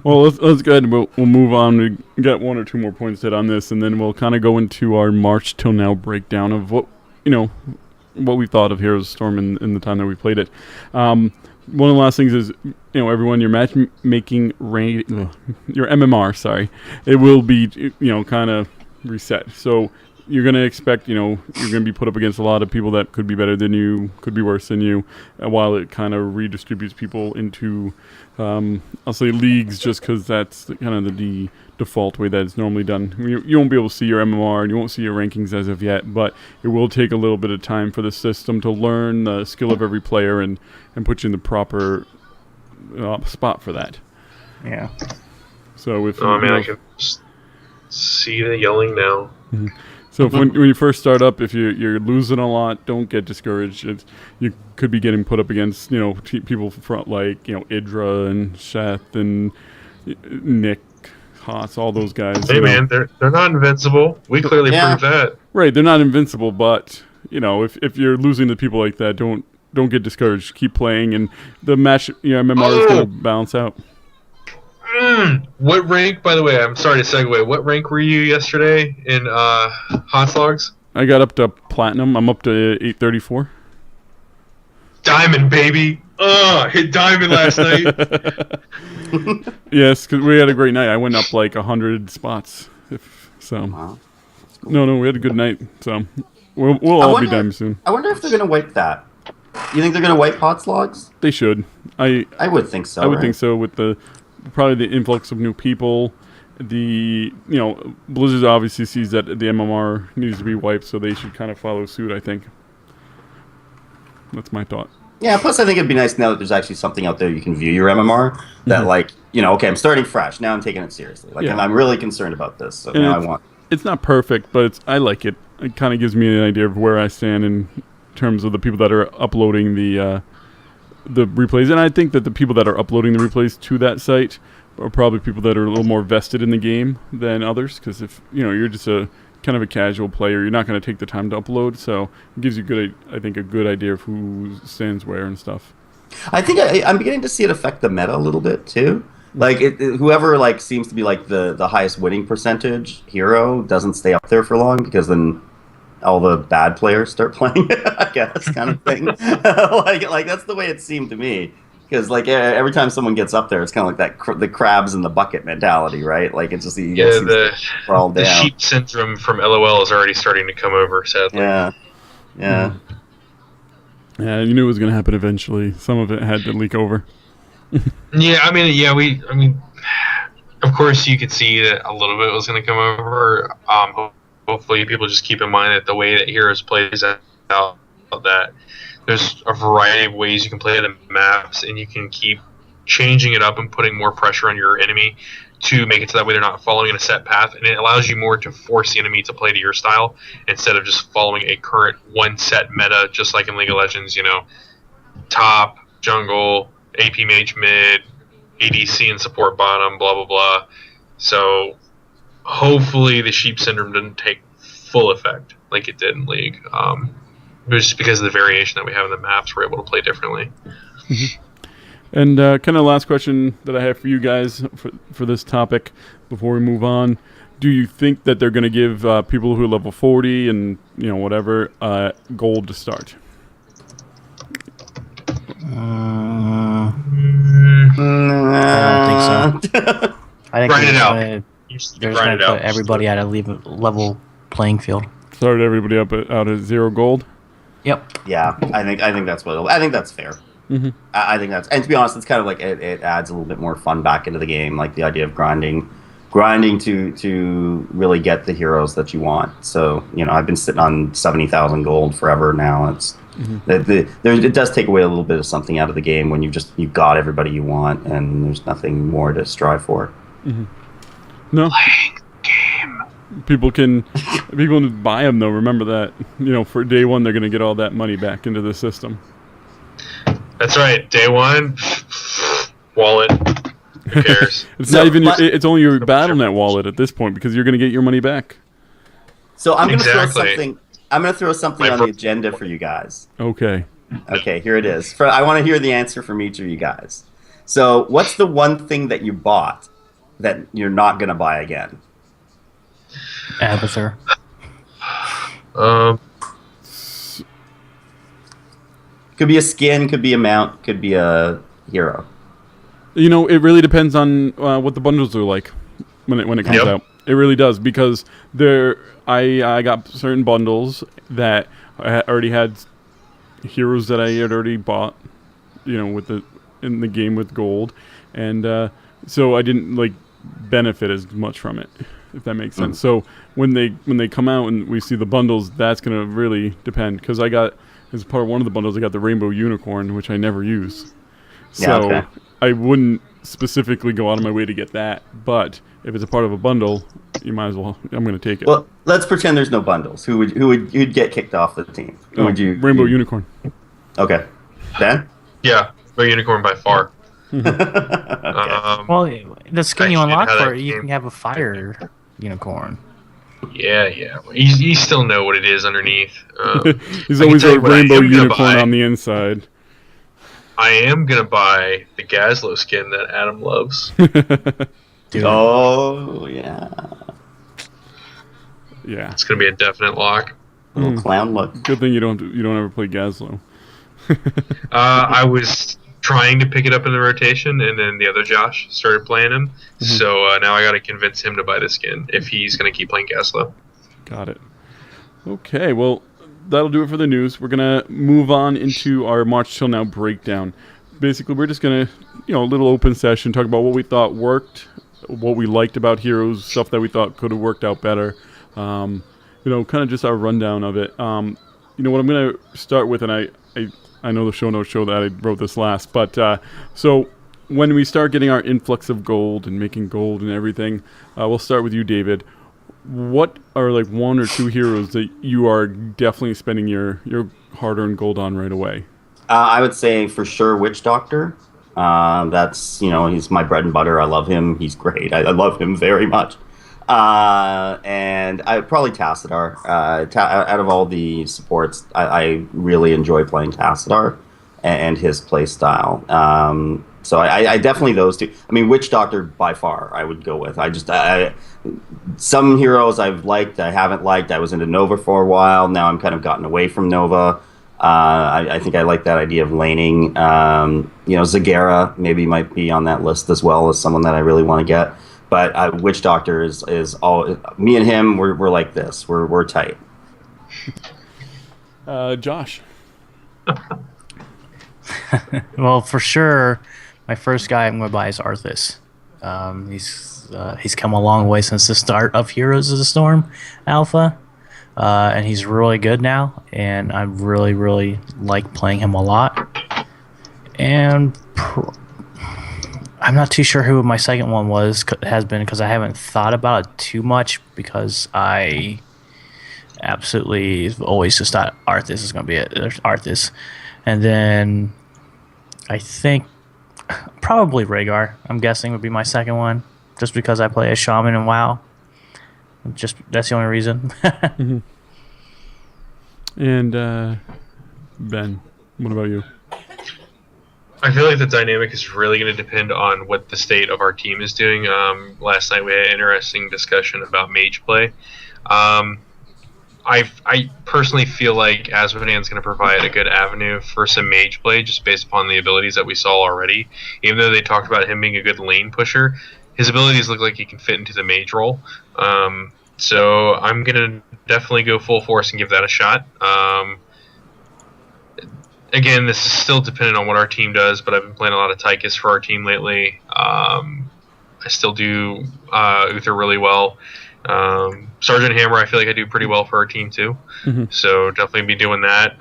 S1: well, let's go ahead and we'll move on. We got one or two more points to hit on this, and then we'll kind of go into our March till now breakdown of what we thought of Heroes of Storm in the time that we played it. one of the last things is, everyone, your matchmaking rate, your MMR, sorry, it will be, kind of reset. So you're going to expect, you're going to be put up against a lot of people that could be better than you, could be worse than you, while it kind of redistributes people into, I'll say leagues, just because that's kind of the default way that it's normally done. You won't be able to see your MMR and you won't see your rankings as of yet, but it will take a little bit of time for the system to learn the skill of every player and put you in the proper spot for that.
S3: Yeah.
S1: So if
S4: I can see the yelling now.
S1: Mm-hmm. So when you first start up, if you're losing a lot, don't get discouraged. You could be getting put up against people from like Idra and Sheth and Nick, Haas, all those guys.
S4: Hey man, they're not invincible. We clearly proved that.
S1: Right, they're not invincible, but if you're losing to people like that, don't get discouraged. Keep playing, and the match MMR is going to balance out.
S4: What rank, by the way, I'm sorry to segue, what rank were you yesterday in Hot Slogs?
S1: I got up to Platinum. I'm up to 834.
S4: Diamond, baby! Hit Diamond last night.
S1: Yes, because we had a great night. I went up like 100 spots.
S2: Wow. Cool.
S1: No, we had a good night. So we'll all be Diamond soon.
S2: I wonder if they're going to wipe that. You think they're going to wipe Hot Slogs?
S1: They should. I
S2: would think so.
S1: I would think so with probably the influx of new people. Blizzard obviously sees that the MMR needs to be wiped, so they should kind of follow suit, I think. That's my thought.
S2: Yeah, plus I think it'd be nice now that there's actually something out there you can view your MMR that okay, I'm starting fresh. Now I'm taking it seriously. I'm really concerned about this, so now I want...
S1: It's not perfect, but I like it. It kind of gives me an idea of where I stand in terms of the people that are uploading the replays, and I think that the people that are uploading the replays to that site are probably people that are a little more vested in the game than others, because if you're just a kind of a casual player, you're not going to take the time to upload, so it gives you a good idea of who stands where and stuff.
S2: I think I'm beginning to see it affect the meta a little bit too. Like whoever seems to be the highest winning percentage hero doesn't stay up there for long, because then all the bad players start playing it, I guess, kind of thing. like that's the way it seemed to me. Because every time someone gets up there, it's kind of like that the crabs in the bucket mentality, right? Like it's just
S4: the
S2: down.
S4: sheep syndrome from LOL is already starting to come over, sadly.
S2: Yeah.
S1: Yeah, you knew it was going to happen eventually. Some of it had to leak over.
S4: Of course you could see that a little bit was going to come over. Hopefully people just keep in mind that the way that Heroes plays out, that there's a variety of ways you can play the maps, and you can keep changing it up and putting more pressure on your enemy to make it so that way they're not following in a set path, and it allows you more to force the enemy to play to your style instead of just following a current one set meta, just like in League of Legends, top, jungle, AP mage mid, ADC and support bottom, blah, blah, blah. So hopefully the sheep syndrome didn't take full effect like it did in League. Just because of the variation that we have in the maps, we're able to play differently.
S1: Mm-hmm. And kind of last question that I have for you guys for this topic before we move on. Do you think that they're going to give people who are level 40 and whatever gold to start?
S3: I don't think so. I think
S4: grind it out.
S3: They're just going to put everybody at a level playing field.
S1: Start everybody out at 0 gold?
S3: Yep.
S2: Yeah, I think that's I think that's fair.
S1: Mm-hmm.
S2: I think that's, and to be honest, it's kind of like it adds a little bit more fun back into the game, like the idea of grinding to really get the heroes that you want. So I've been sitting on 70,000 gold forever now. It's it does take away a little bit of something out of the game when you've got everybody you want and there's nothing more to strive for.
S1: Mm-hmm. No.
S4: Playing game.
S1: People can buy them though. Remember that for day one they're going to get all that money back into the system.
S4: That's right. Day one, wallet. Who cares?
S1: It's not even. It's only your BattleNet wallet at this point because you're going to get your money back.
S2: So I'm going to throw something. I'm going to throw something on the agenda for you guys.
S1: Okay.
S2: Okay. Here it is. I want to hear the answer from each of you guys. So, what's the one thing that you bought that you're not going to buy again?
S3: Abathur.
S2: Could be a skin, could be a mount, could be a hero.
S1: You know, it really depends on what the bundles are like when it comes out. It really does, because I got certain bundles that I already had heroes that I had already bought, you know, in the game with gold, and so I didn't benefit as much from it, if that makes sense. So when they come out and we see the bundles, that's gonna really depend, because I got, as part of one of the bundles, I got the rainbow unicorn, which I never use. So I wouldn't specifically go out of my way to get that, but if it's a part of a bundle, you might as well. I'm going to take it.
S2: Well, let's pretend there's no bundles. Who'd get kicked off the team? Who would you?
S1: Rainbow unicorn.
S2: Okay, Ben.
S4: Yeah, rainbow unicorn by far.
S2: Okay.
S3: Well, the skin you
S4: Actually,
S3: unlock
S4: how
S3: for
S4: that
S3: it, you
S4: came-
S3: can have a fire unicorn.
S4: Yeah. You still know what it is underneath.
S1: He's
S4: I can
S1: always
S4: tell
S1: a
S4: you what I
S1: rainbow
S4: am gonna
S1: unicorn
S4: buy.
S1: on the inside.
S4: I am gonna buy the Gazlo skin that Adam loves.
S3: Dude,
S2: Oh yeah,
S1: Yeah.
S4: It's gonna be a definite lock.
S2: little clown look.
S1: Good thing you don't ever play Gazlo.
S4: I was trying to pick it up in the rotation, and then the other Josh started playing him. So now I got to convince him to buy the skin if he's going to keep playing Gaslow.
S1: Got it. Okay, well, that'll do it for the news. We're going to move on into our March Till Now breakdown. Basically, we're just going to, a little open session, talk about what we thought worked, what we liked about Heroes, stuff that we thought could have worked out better. Kind of just our rundown of it. What I'm going to start with, and I know the show notes show that I wrote this last, but so when we start getting our influx of gold and making gold and everything, we'll start with you, David. What are one or two heroes that you are definitely spending your hard-earned gold on right away?
S2: I would say for sure Witch Doctor. That's he's my bread and butter. I love him. He's great. I love him very much. And I probably Tassadar. Out of all the supports, I really enjoy playing Tassadar and his play style. So I definitely those two. I mean, Witch Doctor by far I would go with. Some heroes I've liked, I haven't liked. I was into Nova for a while. Now I'm kind of gotten away from Nova. I think I like that idea of laning. Zagara maybe might be on that list as well as someone that I really want to get. But Witch Doctor is all me and him. We're like this. We're tight.
S1: Josh.
S3: well, for sure, my first guy I'm going to buy is Arthas. He's come a long way since the start of Heroes of the Storm Alpha, and he's really good now. And I really, really like playing him a lot. And I'm not too sure who my second one has been, because I haven't thought about it too much, because I absolutely always just thought Arthas is going to be it. There's Arthas. And then I think probably Rhaegar, I'm guessing, would be my second one, just because I play a shaman in WoW. That's the only reason.
S1: Mm-hmm. And Ben, what about you?
S4: I feel like the dynamic is really going to depend on what the state of our team is doing. Last night we had an interesting discussion about mage play. I personally feel like Azmodan's going to provide a good avenue for some mage play, just based upon the abilities that we saw already. Even though they talked about him being a good lane pusher, his abilities look like he can fit into the mage role. So I'm going to definitely go full force and give that a shot. Again, this is still dependent on what our team does, but I've been playing a lot of Tychus for our team lately. I still do Uther really well. Sergeant Hammer, I feel like I do pretty well for our team too. Mm-hmm. So definitely be doing that.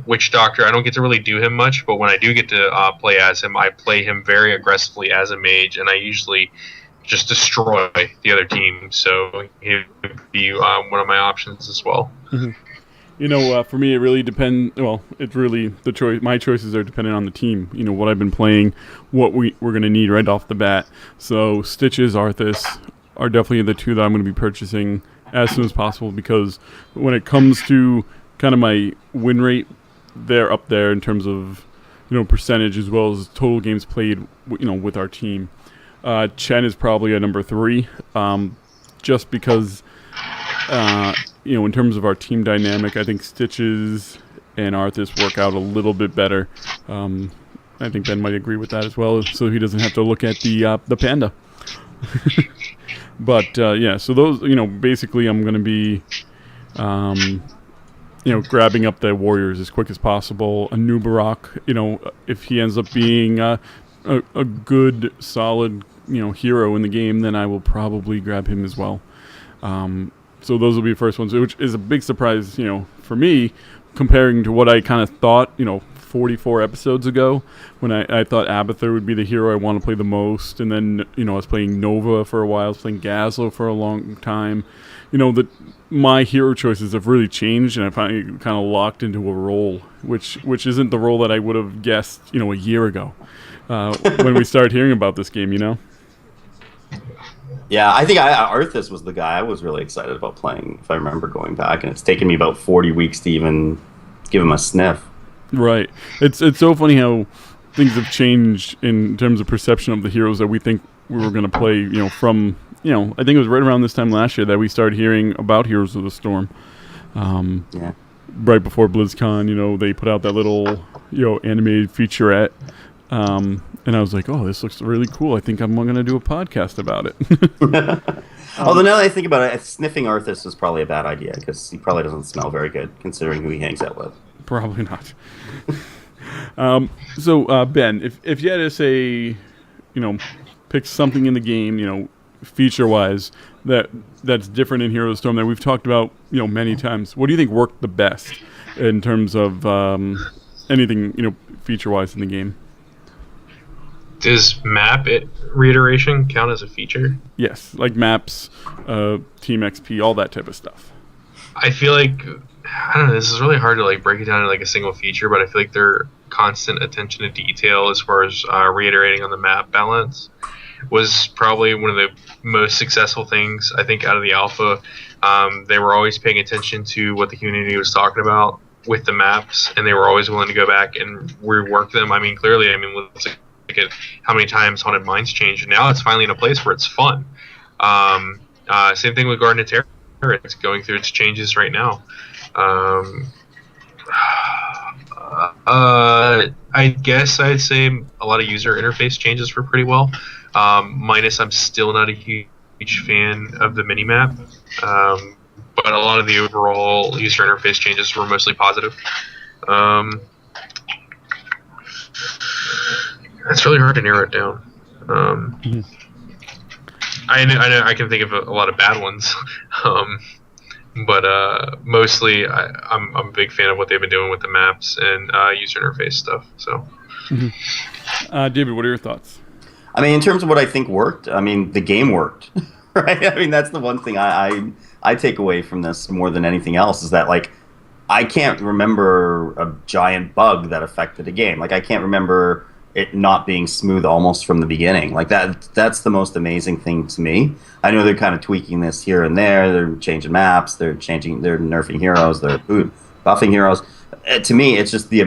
S4: Witch Doctor, I don't get to really do him much, but when I do get to play as him, I play him very aggressively as a mage, and I usually just destroy the other team. So he would be one of my options as well.
S1: Mm-hmm. For me, it really depends. Well, it's really the choice. My choices are dependent on the team. What I've been playing, what we're going to need right off the bat. So Stitches, Arthas are definitely the two that I'm going to be purchasing as soon as possible, because when it comes to kind of my win rate, they're up there in terms of percentage as well as total games played. With our team, Chen is probably a number 3, just because. In terms of our team dynamic, I think Stitches and Arthas work out a little bit better. I think Ben might agree with that as well, so he doesn't have to look at the panda. But so those, basically I'm going to be, grabbing up the warriors as quick as possible. A new Barak, if he ends up being a good, solid, hero in the game, then I will probably grab him as well. So those will be the first ones, which is a big surprise, for me, comparing to what I kind of thought, 44 episodes ago, when I thought Abathur would be the hero I want to play the most, and then I was playing Nova for a while, I was playing Gazlo for a long time. My hero choices have really changed, and I finally kind of locked into a role, which isn't the role that I would have guessed, a year ago, when we started hearing about this game.
S2: Yeah, I think Arthas was the guy I was really excited about playing, if I remember going back, and it's taken me about 40 weeks to even give him a sniff. Right.
S1: It's so funny how things have changed in terms of perception of the heroes that we think we were going to play, from, I think it was right around this time last year that we started hearing about Heroes of the Storm.
S2: Yeah.
S1: Right before BlizzCon, they put out that little, animated featurette. And I was like, oh, this looks really cool. I think I'm going to do a podcast about it.
S2: Although now that I think about it, sniffing Arthas was probably a bad idea, because he probably doesn't smell very good, considering who he hangs out with.
S1: Probably not. So, Ben, if you had to say, pick something in the game, feature-wise, that's different in Heroes of the Storm that we've talked about, many times, what do you think worked the best in terms of anything, feature-wise in the game?
S4: Does map reiteration count as a feature?
S1: Yes, like maps, Team XP, all that type of stuff.
S4: I feel like, I don't know, this is really hard to break it down into a single feature, but I feel like their constant attention to detail as far as reiterating on the map balance was probably one of the most successful things, I think, out of the alpha. They were always paying attention to what the community was talking about with the maps, and they were always willing to go back and rework them. Clearly, let's look at how many times Haunted Mines changed, and now it's finally in a place where it's fun. Same thing with Garden of Terror. It's going through its changes right now. I guess I'd say a lot of user interface changes were pretty well. Minus, I'm still not a huge fan of the minimap. But a lot of the overall user interface changes were mostly positive. It's really hard to narrow it down. I know I can think of a lot of bad ones, but mostly I'm a big fan of what they've been doing with the maps and user interface stuff. So,
S1: David, what are your thoughts?
S2: In terms of what I think worked, the game worked, right? That's the one thing I take away from this more than anything else is that I can't remember a giant bug that affected the game. I can't remember it not being smooth almost from the beginning. That's the most amazing thing to me. I know they're kind of tweaking this here and there. They're changing maps. They're nerfing heroes. They're buffing heroes. To me, it's just the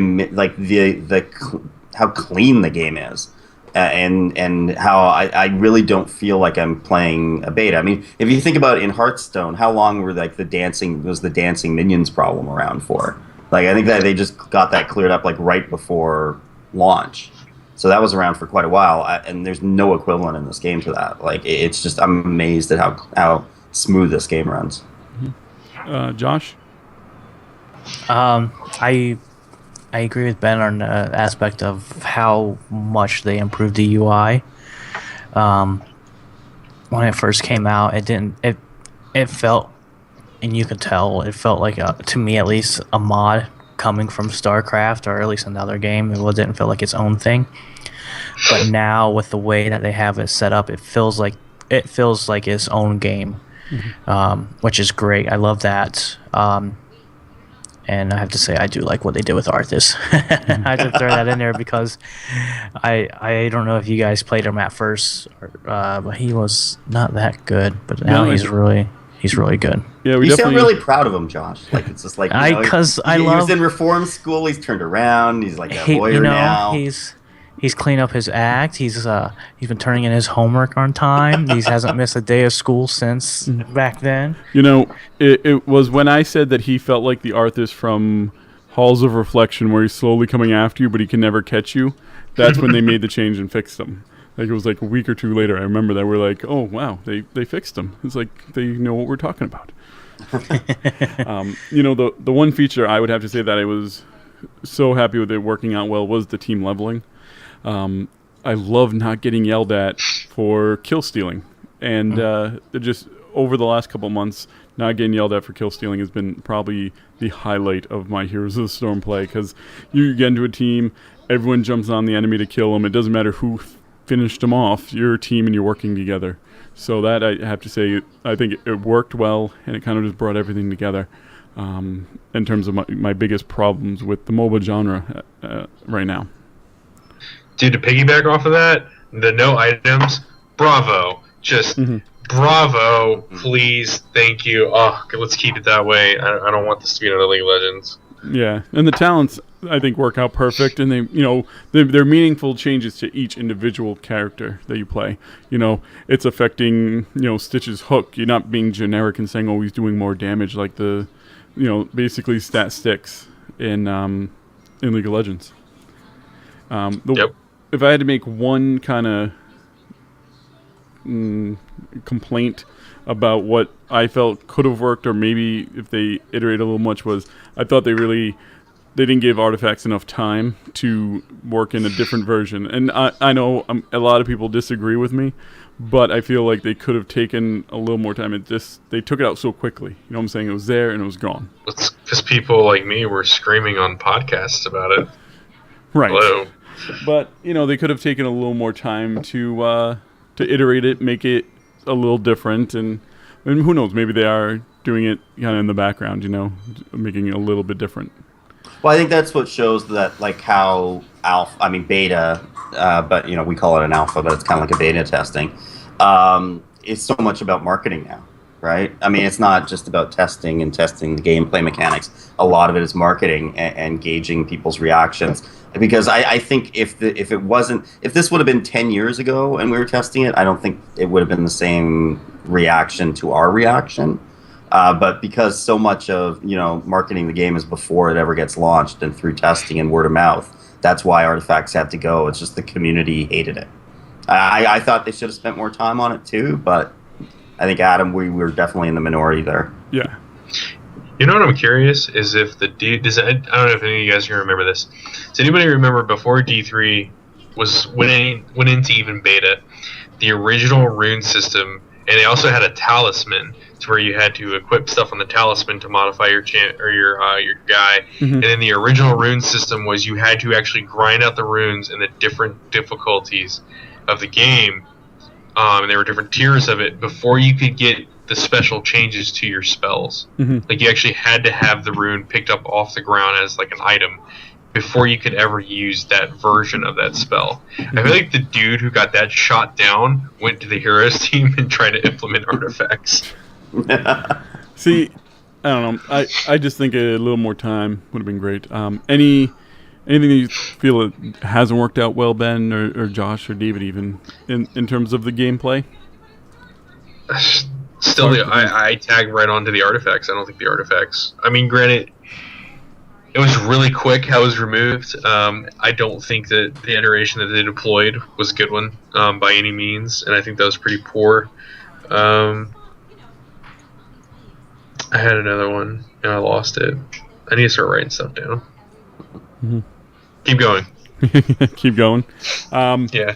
S2: how clean the game is, and how I really don't feel like I'm playing a beta. If you think about it, in Hearthstone, how long were the dancing minions problem around for? I think that they just got that cleared up right before launch. So that was around for quite a while, and there's no equivalent in this game to that. It's just, I'm amazed at how smooth this game runs.
S1: Josh?
S3: I agree with Ben on the aspect of how much they improved the UI. When it first came out, it felt, and you could tell, it felt like, to me at least, a mod coming from StarCraft, or at least another game. It didn't feel like its own thing. But now, with the way that they have it set up, it feels like its own game, which is great. I love that. And I have to say, I do like what they did with Arthas. I had to throw that in there because I don't know if you guys played him at first, but he was not that good. But now he's really good.
S2: Yeah, you sound really proud of him, Josh. It's just he was in reform school. He's turned around. He's a lawyer now.
S3: He's cleaned up his act. He's been turning in his homework on time. He hasn't missed a day of school since back then.
S1: It was when I said that he felt like the Arthas from Halls of Reflection, where he's slowly coming after you, but he can never catch you. That's when they made the change and fixed him. Like, it was like a week or two later. I remember that we're like, oh wow, they fixed him. It's like they know what we're talking about. The one feature I would have to say that I was so happy with it working out well was the team leveling. I love not getting yelled at for kill stealing, and just over the last couple months, not getting yelled at for kill stealing has been probably the highlight of my Heroes of the Storm play, because you get into a team, everyone jumps on the enemy to kill them. It doesn't matter who finished them off. You're a team and you're working together. So that, I have to say, I think it worked well, and it kind of just brought everything together in terms of my biggest problems with the MOBA genre right now.
S4: Dude, to piggyback off of that, the no items, bravo. Just bravo, please, thank you. Oh, let's keep it that way. I don't want this to be another League of Legends.
S1: Yeah, and the talents, I think, work out perfect, and they're meaningful changes to each individual character that you play. It's affecting Stitch's hook. You're not being generic and saying, oh, he's doing more damage, like the basically stat sticks in League of Legends.
S4: Yep.
S1: If I had to make one kind of complaint about what I felt could have worked, or maybe if they iterated a little much, was I thought they didn't give artifacts enough time to work in a different version. And I know a lot of people disagree with me, but I feel like they could have taken a little more time. They took it out so quickly. You know what I'm saying? It was there and it was gone.
S4: It's because people like me were screaming on podcasts about it.
S1: Right.
S4: Hello.
S1: But they could have taken a little more time to iterate it, make it a little different, and who knows? Maybe they are doing it kind of in the background, making it a little bit different.
S2: Well, I think that's what shows that, like, how beta, but we call it an alpha, but it's kind of like a beta testing. It's so much about marketing now, right? I mean, it's not just about testing the gameplay mechanics. A lot of it is marketing and gauging people's reactions. Because I think if this would have been 10 years ago and we were testing it, I don't think it would have been the same reaction to our reaction. But because so much of marketing the game is before it ever gets launched and through testing and word of mouth, that's why artifacts had to go. It's just the community hated it. I thought they should have spent more time on it too, but I think, Adam, we were definitely in the minority there.
S1: Yeah.
S4: You know what I'm curious is if the I don't know if any of you guys can remember this. Does anybody remember before D3 went into even beta, the original rune system, and they also had a talisman to where you had to equip stuff on the talisman to modify your your guy. And then the original rune system was you had to actually grind out the runes in the different difficulties of the game, and there were different tiers of it before you could get the special changes to your spells. Like, you actually had to have the rune picked up off the ground as like an item before you could ever use that version of that spell. I feel like the dude who got that shot down went to the heroes team and tried to implement artifacts.
S1: See, I don't know. I just think a little more time would have been great. Anything that you feel it hasn't worked out well, Ben or Josh or David, even in terms of the gameplay?
S4: Still, I tag right onto the artifacts. I don't think the artifacts... I mean, granted, it was really quick how it was removed. I don't think that the iteration that they deployed was a good one by any means, and I think that was pretty poor. I had another one, and I lost it. I need to start writing stuff down. Keep going.
S1: Keep going.
S4: Yeah.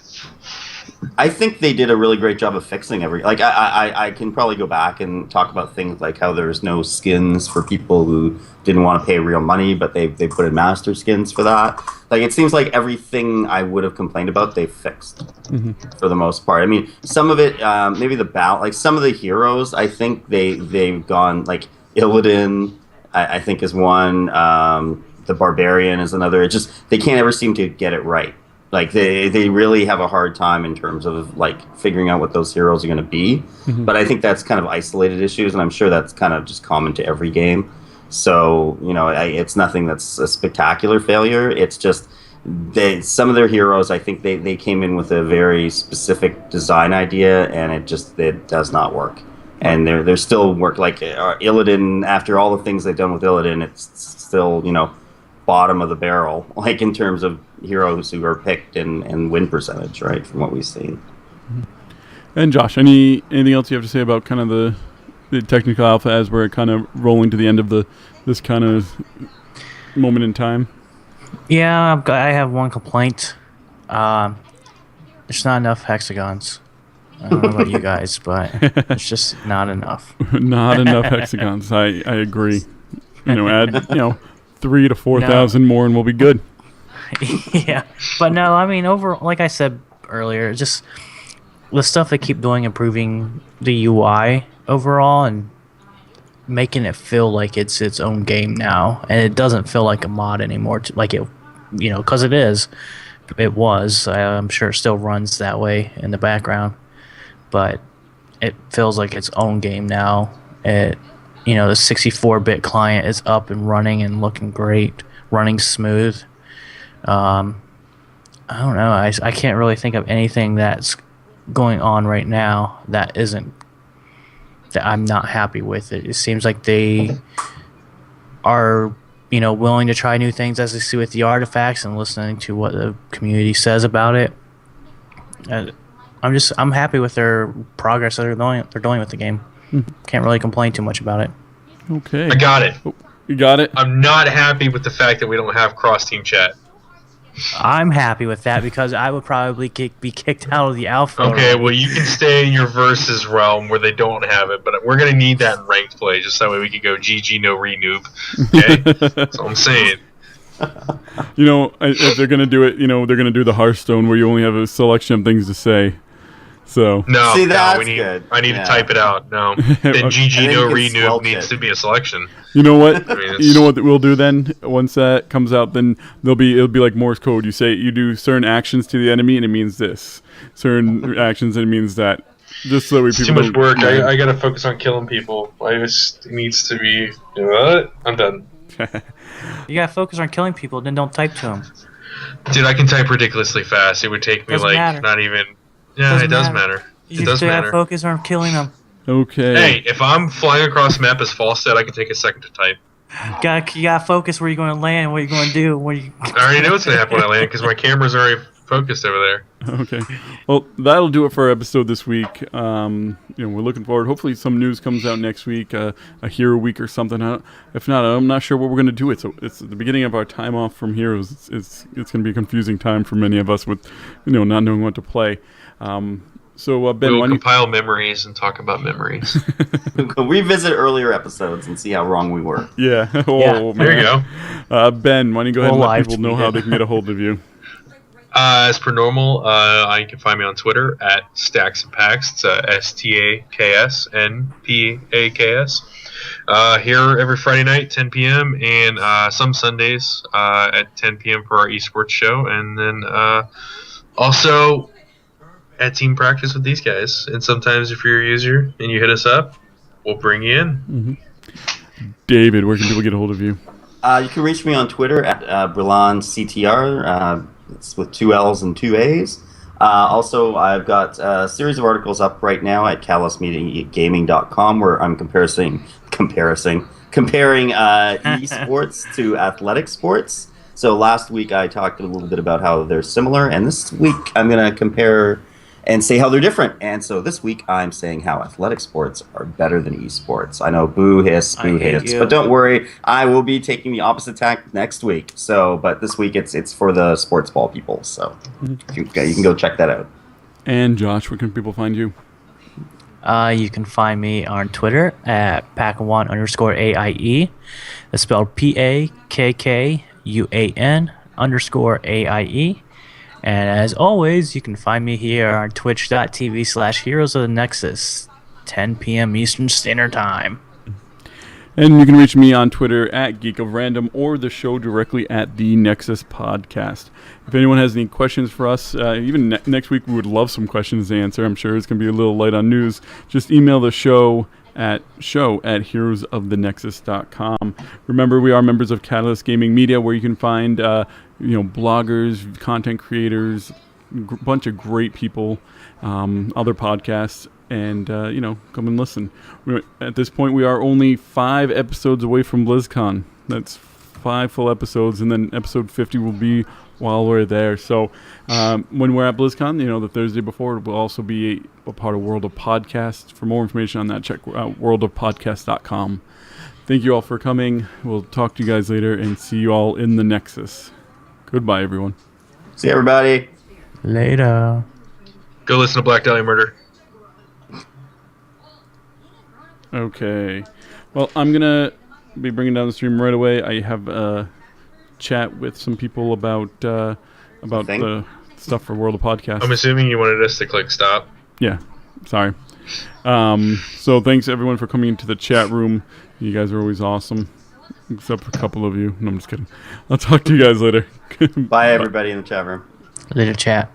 S2: I think they did a really great job of fixing I can probably go back and talk about things like how there's no skins for people who didn't want to pay real money, but they put in master skins for that. Like, it seems like everything I would have complained about, they fixed for the most part. I mean, some of it, maybe some of the heroes, I think they've gone, like, Illidan, I think is one, the Barbarian is another. They can't ever seem to get it right. Like, they really have a hard time in terms of, like, figuring out what those heroes are going to be. But I think that's kind of isolated issues, and I'm sure that's kind of just common to every game. So, it's nothing that's a spectacular failure. It's just some of their heroes, I think they came in with a very specific design idea, and it does not work. And they're still work, like Illidan, after all the things they've done with Illidan, it's still, bottom of the barrel, like in terms of heroes who are picked and win percentage, right? From what we've seen.
S1: And Josh, anything else you have to say about kind of the technical alpha as we're kind of rolling to the end of this kind of moment in time?
S3: Yeah, I have one complaint. There's not enough hexagons. I don't know about you guys, but it's just not enough.
S1: Not enough hexagons. I agree. Add 3,000 to 4,000 more, and we'll be good.
S3: Yeah, but no, I mean, like I said earlier, just the stuff they keep doing, improving the UI overall, and making it feel like it's its own game now, and it doesn't feel like a mod anymore. Like it, because it was. I'm sure it still runs that way in the background, but it feels like its own game now. The 64-bit client is up and running and looking great, running smooth. I don't know. I can't really think of anything that's going on right now that I'm not happy with it. It seems like they are, willing to try new things, as they see with the artifacts, and listening to what the community says about it. I'm happy with their progress that they're doing with the game. Can't really complain too much about it.
S1: Okay.
S4: I got it.
S1: Oh, you got it?
S4: I'm not happy with the fact that we don't have cross-team chat.
S3: I'm happy with that because I would probably be kicked out of the alpha.
S4: Okay, well, you can stay in your versus realm where they don't have it, but we're going to need that in ranked play, just that way we can go GG no re-noob. Okay? That's what I'm saying.
S1: If they're going to do it, they're going to do the Hearthstone where you only have a selection of things to say. So
S4: No,
S2: See, that's
S4: good. I need
S2: Yeah.
S4: to type it out. No. Then GG
S2: And then
S4: no
S2: you can
S4: re-noob
S2: squelch
S4: needs
S2: it.
S4: to be a selection.
S1: you know what?
S4: mean,
S1: You know what we'll do then? Once that comes out, then it'll be like Morse code. You do certain actions to the enemy, and it means this. Certain actions, and it means that. Just so that
S4: It's too
S1: people
S4: much
S1: don't-
S4: work. I got to focus on killing people. It needs to be... What? I'm done.
S3: You gotta focus on killing people, then don't type to them.
S4: Dude, I can type ridiculously fast. It would take me
S3: Doesn't matter.
S4: not even... Yeah,
S3: Doesn't
S4: it does
S3: matter.
S4: matter.
S3: You
S4: It does
S3: still gotta
S4: matter.
S3: focus on killing them.
S1: Okay.
S4: Hey, if I'm flying across the map as Falstad, I can take a second to type.
S3: You gotta focus where you're gonna land, what you're gonna do,
S4: I already know what's going to happen when I land because my camera's already focused over there.
S1: Okay. Well, that'll do it for our episode this week. We're looking forward. Hopefully, some news comes out next week, a Hero Week or something. If not, I'm not sure what we're going to do. It's the beginning of our time off from Heroes. It's going to be a confusing time for many of us with, not knowing what to play. So Ben,
S4: We'll
S1: why don't you-
S4: compile memories and talk about memories.
S2: We'll revisit earlier episodes and see how wrong we were.
S1: Yeah.
S3: Yeah.
S4: There you go.
S1: Ben, why don't you go ahead and
S3: We'll
S1: let
S3: live
S1: people know
S3: tweet
S1: how
S3: it.
S1: they can get a hold of you?
S4: As per normal, you can find me on Twitter at Stacks and Packs. It's STAKSNPAKS. Here every Friday night, 10 p.m., and some Sundays at 10 p.m. for our esports show. And then also at team practice with these guys. And sometimes if you're a user and you hit us up, we'll bring you in.
S1: David, where can people get a hold of you?
S2: You can reach me on Twitter at BrilanCTR. It's with 2 L's and 2 A's. Also, I've got a series of articles up right now at callousmediagaming.com where I'm comparing esports to athletic sports. So last week I talked a little bit about how they're similar, and this week I'm going to compare and say how they're different. And so this week I'm saying how athletic sports are better than esports. I know, boo hiss, boo
S3: I hate
S2: hiss,
S3: you.
S2: but don't worry, I will be taking the opposite tack next week. So, but this week it's for the sports ball people. So you can go check that out.
S1: And Josh, where can people find you?
S3: You can find me on Twitter at Packawan_AIE. That's spelled PAKKUAN_AIE. And as always, you can find me here on twitch.tv/Heroes of the Nexus, 10 p.m. Eastern Standard Time.
S1: And you can reach me on Twitter at Geek of Random or the show directly at the Nexus Podcast. If anyone has any questions for us, even next week, we would love some questions to answer. I'm sure it's going to be a little light on news. Just email the show at heroesofthenexus.com. Remember, we are members of Catalyst Gaming Media, where you can find bloggers, content creators, bunch of great people, other podcasts, and come and listen. At this point, we are only 5 episodes away from BlizzCon. That's 5 full episodes, and then episode 50 will be while we're there. So when we're at BlizzCon, the Thursday before, it will also be a part of World of Podcasts. For more information on that, check worldofpodcast.com. Thank you all for coming. We'll talk to you guys later and see you all in the Nexus. Goodbye, everyone.
S2: See everybody.
S3: Later.
S4: Go listen to Black Dahlia Murder.
S1: Okay. Well, I'm going to be bringing down the stream right away. I have a chat with some people about the stuff for World of Podcasts.
S4: I'm assuming you wanted us to click stop.
S1: Yeah. Sorry. So thanks, everyone, for coming into the chat room. You guys are always awesome. Except for a couple of you. No, I'm just kidding. I'll talk to you guys later.
S2: Bye, everybody in the chat room.
S3: Later, chat.